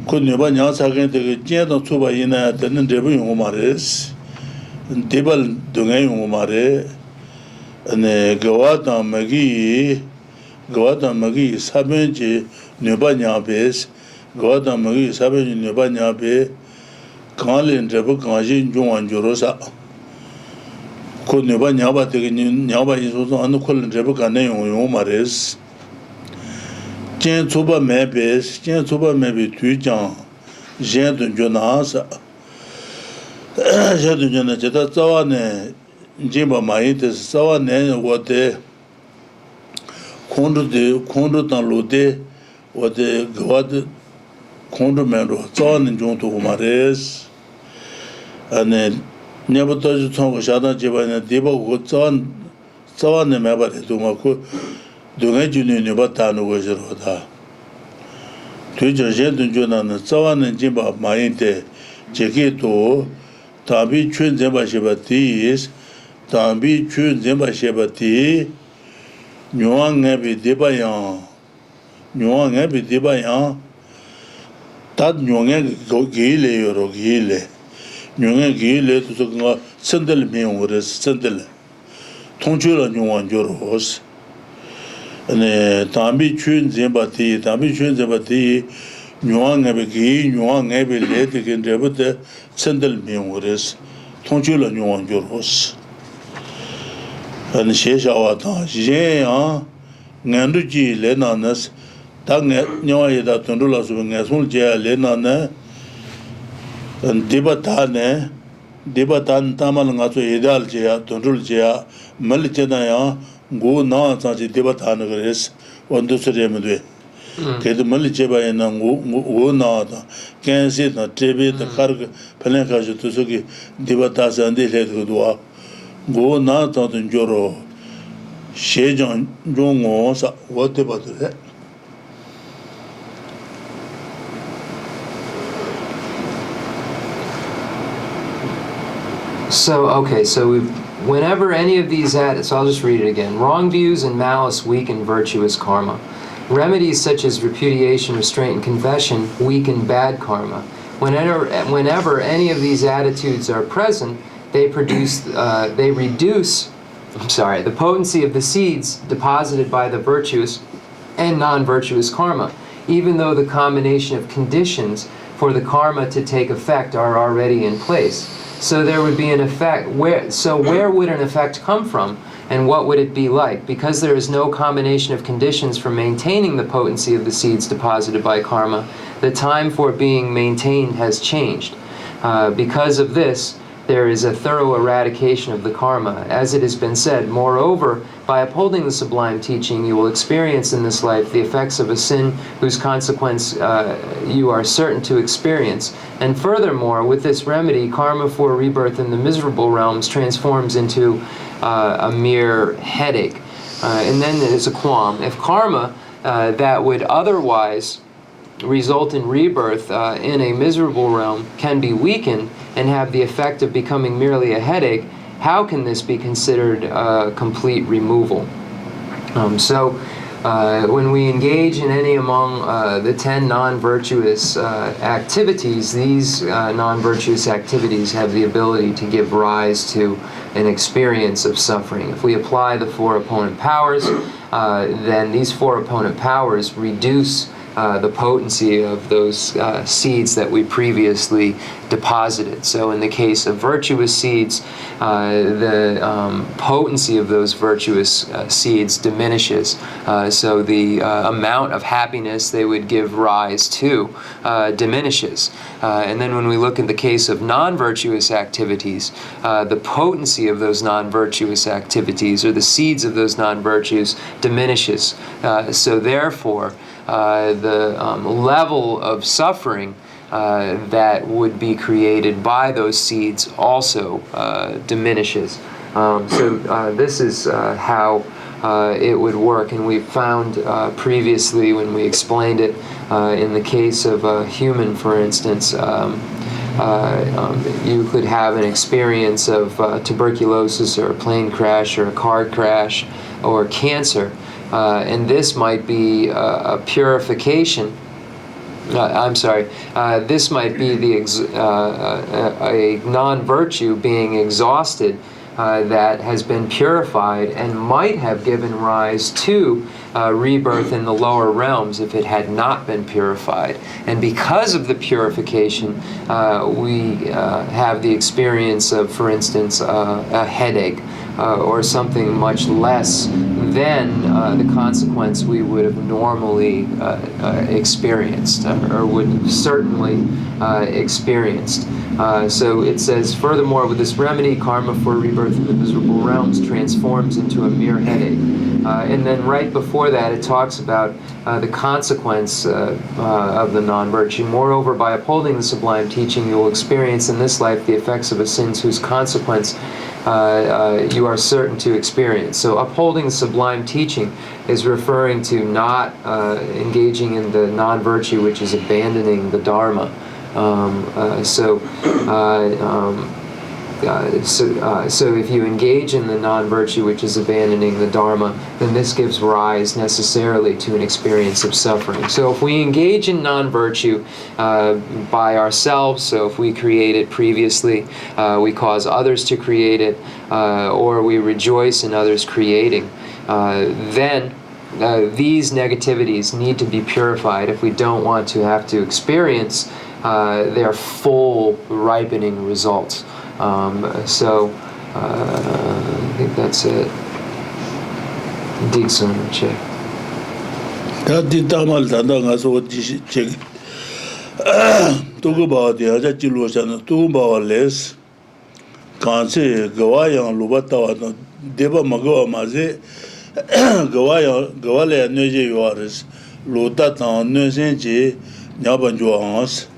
Could never Nyans again to Jen of Tuba in a tenant debut Umares, and Debal Dungan Umare, and Gawata Magi, Sabenji, Nubanya base. Gawata Magi Sabenji Nubanya Bay, Kanlin Trebu Kanjin Juan Jurosa. Could never Nyaba taking Nyaba is also on the Colin Trebu Kane Umares. Jen Tuba Mabes, Jen Tuba maybe Tujan, Jen Dunjonasa. Jen Dunjonata Tawane, Jimba Maitis, Sawane, what they Kondo Tanlude, what they got Kondo Mendo, Zan and John to Umares, and then never touched Tonga Shada Jiba and Deba would Zan the Mabati to Mako, Dunga Junior Nebatano was a rota. Tuja Jen Junan, Zawan and Jimba Mainte, Jekito, Tambi Chun Zemba Shebatis, Tambi Chun Zemba Shebati, Nuang Abbey Debayan, Tad Nuang Gile or Gile, Nuang Gile to the Sendel Memories, Sendel, Tonjula Nuan Joros, and Tambi Chun Zembati, Nuang Abbey Lady can debut Sendel Memories, Tonjula Nuan Joros. And Sheshawata, Jen, Nanduji, Lenanas, Tang Noida Tundulas, Nasul Jea, Lenana, and Debatan Tamalangatu, Edal Jea, Tundul Jea, Malitanaya, Go now, such a Debatan Grace, one to Seremede. Get the Malicheba and Go Nada, can sit a Trebi, the Karg, Pelenka to Suki, Debatas and the head Hudua. Go now to Joro. Shejan Jongo, what about that? So whenever any of these so I'll just read it again. Wrong views and malice weaken virtuous karma. Remedies such as repudiation, restraint, and confession weaken bad karma. Whenever any of these attitudes are present, they reduce the potency of the seeds deposited by the virtuous and non-virtuous karma, even though the combination of conditions for the karma to take effect are already in place. So there would be an effect. Where would an effect come from, and what would it be like? Because there is no combination of conditions for maintaining the potency of the seeds deposited by karma, the time for being maintained has changed. Because of this, there is a thorough eradication of the karma. As it has been said, moreover, by upholding the sublime teaching, you will experience in this life the effects of a sin whose consequence you are certain to experience. And furthermore, with this remedy, karma for rebirth in the miserable realms transforms into a mere headache. And then there's a qualm. If karma that would otherwise result in rebirth in a miserable realm can be weakened and have the effect of becoming merely a headache, how can this be considered complete removal? When we engage in any among the 10 non-virtuous activities, these non-virtuous activities have the ability to give rise to an experience of suffering. If we apply the 4 opponent powers, then these 4 opponent powers reduce the potency of those seeds that we previously deposited. So in the case of virtuous seeds, the potency of those virtuous seeds diminishes. So the amount of happiness they would give rise to diminishes. And then when we look at the case of non-virtuous activities, the potency of those non-virtuous activities, or the seeds of those non-virtues, diminishes. So therefore, the level of suffering that would be created by those seeds also diminishes. This is how it would work, and we found previously when we explained it in the case of a human, for instance, you could have an experience of tuberculosis or a plane crash or a car crash or cancer. And this might be a purification. This might be a non-virtue being exhausted that has been purified and might have given rise to rebirth in the lower realms if it had not been purified. And because of the purification, we have the experience of, for instance, a headache or something much less than the consequence we would have normally experienced or would have certainly experienced. So it says, furthermore, with this remedy, karma for rebirth in the miserable realms transforms into a mere headache. And then right before that, it talks about the consequence of the non-virtue. Moreover, by upholding the sublime teaching, you will experience in this life the effects of a sin whose consequence you are certain to experience. So upholding the sublime teaching is referring to not engaging in the non-virtue, which is abandoning the Dharma. So if you engage in the non-virtue, which is abandoning the Dharma, then this gives rise necessarily to an experience of suffering. So if we engage in non-virtue by ourselves, so if we create it previously, we cause others to create it, or we rejoice in others creating, then these negativities need to be purified if we don't want to have to experience their full ripening results. I think that's it. Dixon, check. That did Damal Tandang as what check. Talk about the other Chilusan, Tumba less. Can't say Gawayang Lubata, Deva Magoa Maze, Gawale Neji Yuaris, Lutatan, Nusenji, Nabanjuans,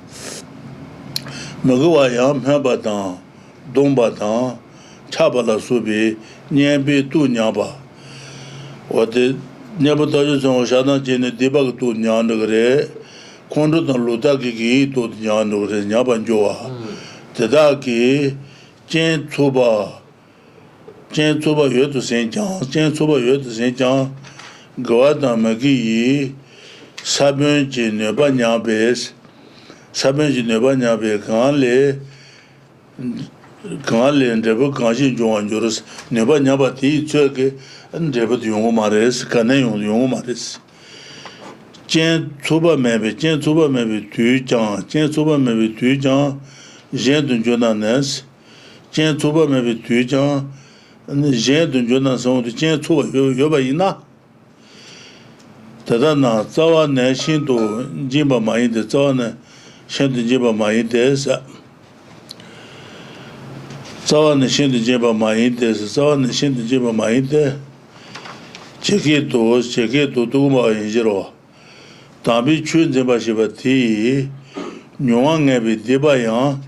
Magoayam, Habatan. Dombatan, Chabala Subi, Niambi tu Nyaba. What the Nabatajas on Shana Jene Debag to Nyandagre, Kondutan Lutaki to Nyandagre, Nyabanjoa, Tedaki, Chen Tuba, Yu to St. John, Chen Tuba Yu to St. John, Gawada Magi, Sabunji Nebanyabes, Sabunji Nebanyabe, Kanle. Kanle and Debo Kanji Joan Juris, never Nabati, Turkey, and Debo Yomares, Kanayon Yomares. Chen Tuba maybe 2 Jan, Chen Tuba maybe 2 Jan, Jen Dunjonanes, Chen Tuba maybe 2 Jan, and Jen Dunjonas on the Chen Tuba Yobaina. Tadana, Zawa Nashindo, Jimba Maid, the Zawana, Shanti Jimba Maides. Zawan Shin the Jeba Maite, Zawan Shin the Jeba Maite, Cheketo, Duma in Jero. Tabi Chun Jeba Shibati, Nuang Ebi Debayan,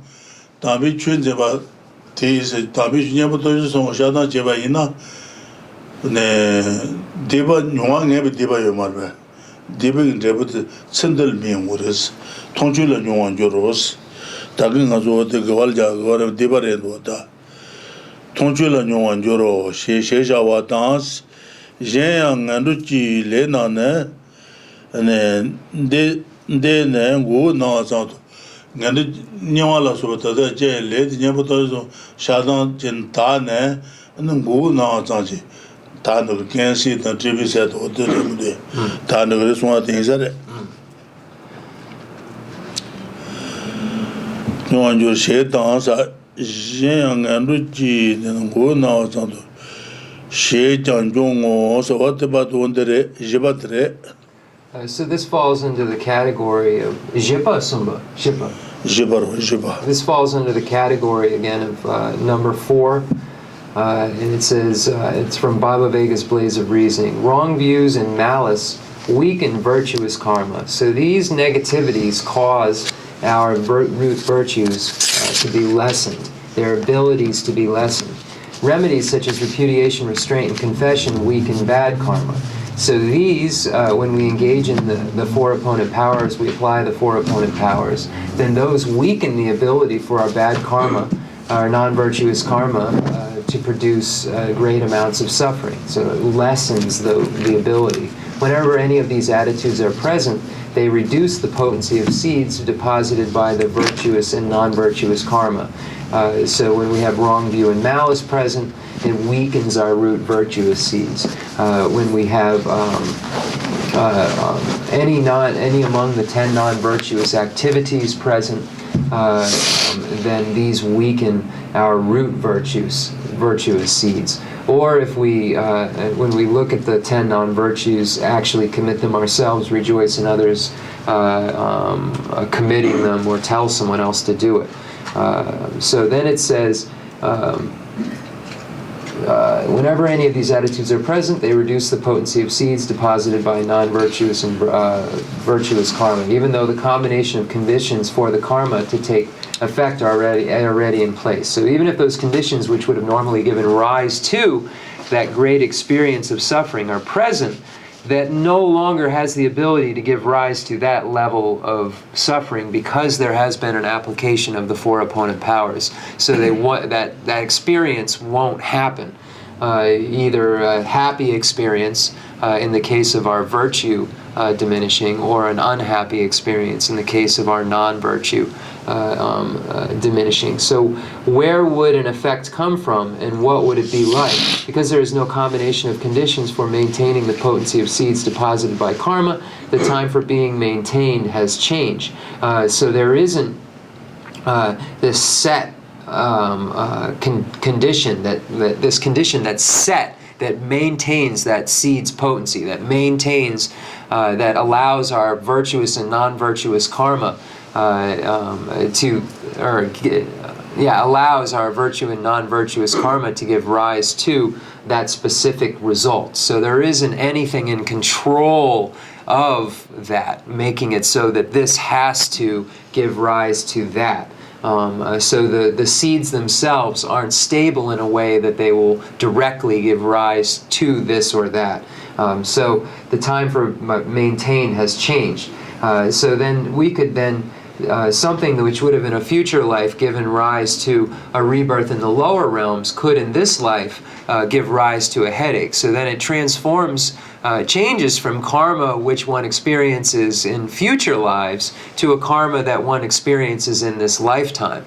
Tabi Chun Jeba T is Tabi Yabato Shada Jeba Ina, Deba Nuang Ebi Debayo Marbe, Debing Debut, Sendel Ming Woods, Tonjula Nuang Joros, Tagingazo, the Gavalja, whatever Debare and water. Tonjula Nuang Joro, Sheshawa dance, Jean and Ruchi Lenane. And they go now out. And Niwala Sota, the jail, lady Yabato, Shadan, Gentane, and then go now Zanji. Tano can see the Treatise at Hotel. Tano is one thing, said it. No one you say dance, Jean and Ruchi, then go now out. She Jan Jong, also what about one day, Jibatre. So this falls into the category of Jipa Sumba. Jipa. This falls under the category again of number 4, and it says it's from Baba Vega's Blaze of Reasoning. Wrong views and malice weaken virtuous karma. So these negativities cause our root virtues to be lessened, their abilities to be lessened. Remedies such as repudiation, restraint, and confession weaken bad karma. So these, when we engage in the 4 opponent powers, we apply the 4 opponent powers, then those weaken the ability for our bad karma, our non-virtuous karma, to produce great amounts of suffering. So it lessens the ability. Whenever any of these attitudes are present, they reduce the potency of seeds deposited by the virtuous and non-virtuous karma. So when we have wrong view and malice present, it weakens our root virtuous seeds. When we have any among the 10 non-virtuous activities present, then these weaken our root virtuous seeds. Or if we, when we look at the 10 non-virtues, actually commit them ourselves, rejoice in others committing them, or tell someone else to do it. So then it says, whenever any of these attitudes are present, they reduce the potency of seeds deposited by non-virtuous and virtuous karma, even though the combination of conditions for the karma to take effect are already in place. So even if those conditions which would have normally given rise to that great experience of suffering are present, that no longer has the ability to give rise to that level of suffering because there has been an application of the 4 opponent powers. So they want that experience won't happen. Either a happy experience in the case of our virtue diminishing, or an unhappy experience in the case of our non-virtue diminishing. So where would an effect come from, and what would it be like? Because there is no combination of conditions for maintaining the potency of seeds deposited by karma, the time for being maintained has changed. So there isn't this set condition this condition that's set, that maintains that seed's potency, that maintains, that allows our virtuous and non-virtuous karma allows our virtue and non-virtuous karma to give rise to that specific result. So there isn't anything in control of that, making it so that this has to give rise to that. So the seeds themselves aren't stable in a way that they will directly give rise to this or that. So the time for maintain has changed. So then we could then, something which would have in a future life given rise to a rebirth in the lower realms could in this life give rise to a headache. So then it transforms, changes from karma which one experiences in future lives to a karma that one experiences in this lifetime.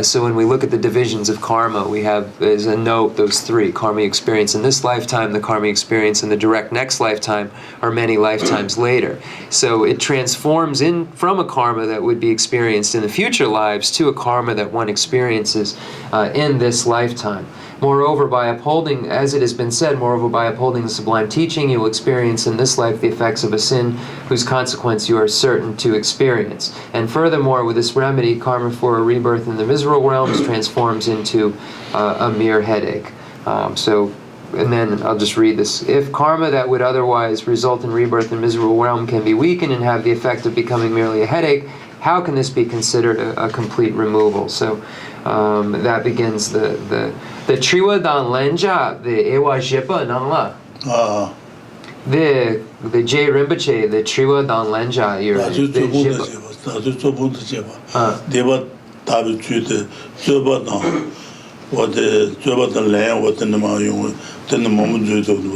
So when we look at the divisions of karma, we have as a note those 3: karma experience in this lifetime, the karma experience in the direct next lifetime, or many lifetimes later. So it transforms in from a karma that would be experienced in the future lives to a karma that one experiences in this lifetime. Moreover, by upholding, as it has been said, moreover, by upholding the sublime teaching, you will experience in this life the effects of a sin whose consequence you are certain to experience. And furthermore, with this remedy, karma for a rebirth in the miserable realms transforms into a mere headache. And then I'll just read this. If karma that would otherwise result in rebirth in miserable realm can be weakened and have the effect of becoming merely a headache, how can this be considered a complete removal? So that begins the Triwa Dan Lenja, the Ewa Jipa Nangla. The Geshe Rinpoche, the Triwa Dan Lenja,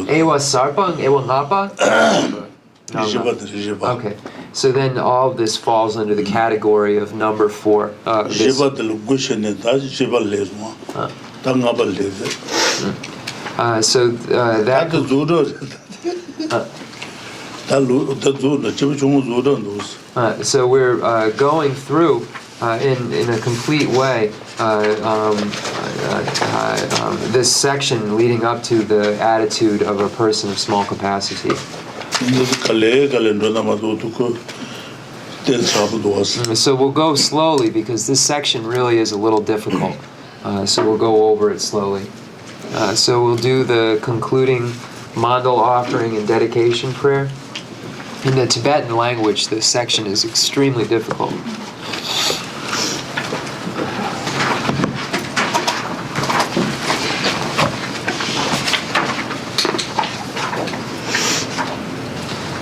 Ewa Sarpang, Ewa Ngapa? Okay, so then all of this falls under the category of number 4. So we're going through in a complete way this section leading up to the attitude of a person of small capacity. So we'll go slowly because this section really is a little difficult. So we'll go over it slowly. So we'll do the concluding mandal offering and dedication prayer. In the Tibetan language, this section is extremely difficult.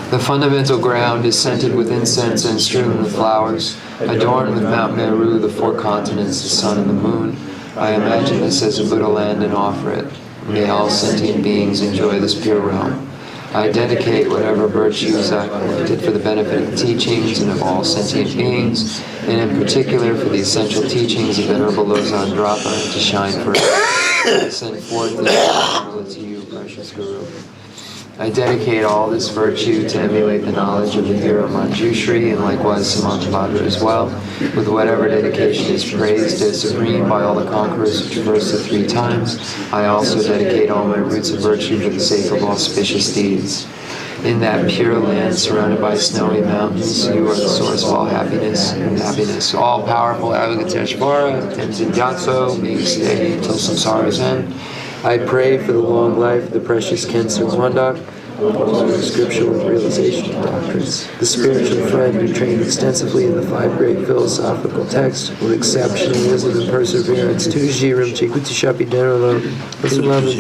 The fundamental ground is scented with incense and strewn with flowers, adorned with Mount Meru, the 4 continents, the sun and the moon. I imagine this as a Buddha land and offer it. May all sentient beings enjoy this pure realm. I dedicate whatever virtues I collected for the benefit of the teachings and of all sentient beings, and in particular for the essential teachings of Venerable Lobsang Drapa to shine forever. I send forth this honorable to you, precious Guru. I dedicate all this virtue to emulate the knowledge of the hero Manjushri and likewise Samantabhadra as well, with whatever dedication is praised as supreme by all the conquerors who traverse the 3 times. I also dedicate all my roots of virtue for the sake of auspicious deeds. In that pure land surrounded by snowy mountains, you are the source of all happiness and happiness. All-powerful Avalokiteshvara, Tenzin Gyatso, may you stay till samsara's end. I pray for the long life of the precious Khensur Rinpoche, the scriptural realization of doctrines, the spiritual friend who trained extensively in the 5 great philosophical texts with exceptional wisdom and perseverance. To Rinpoche, Kutishapi Denrolo, Lamrim,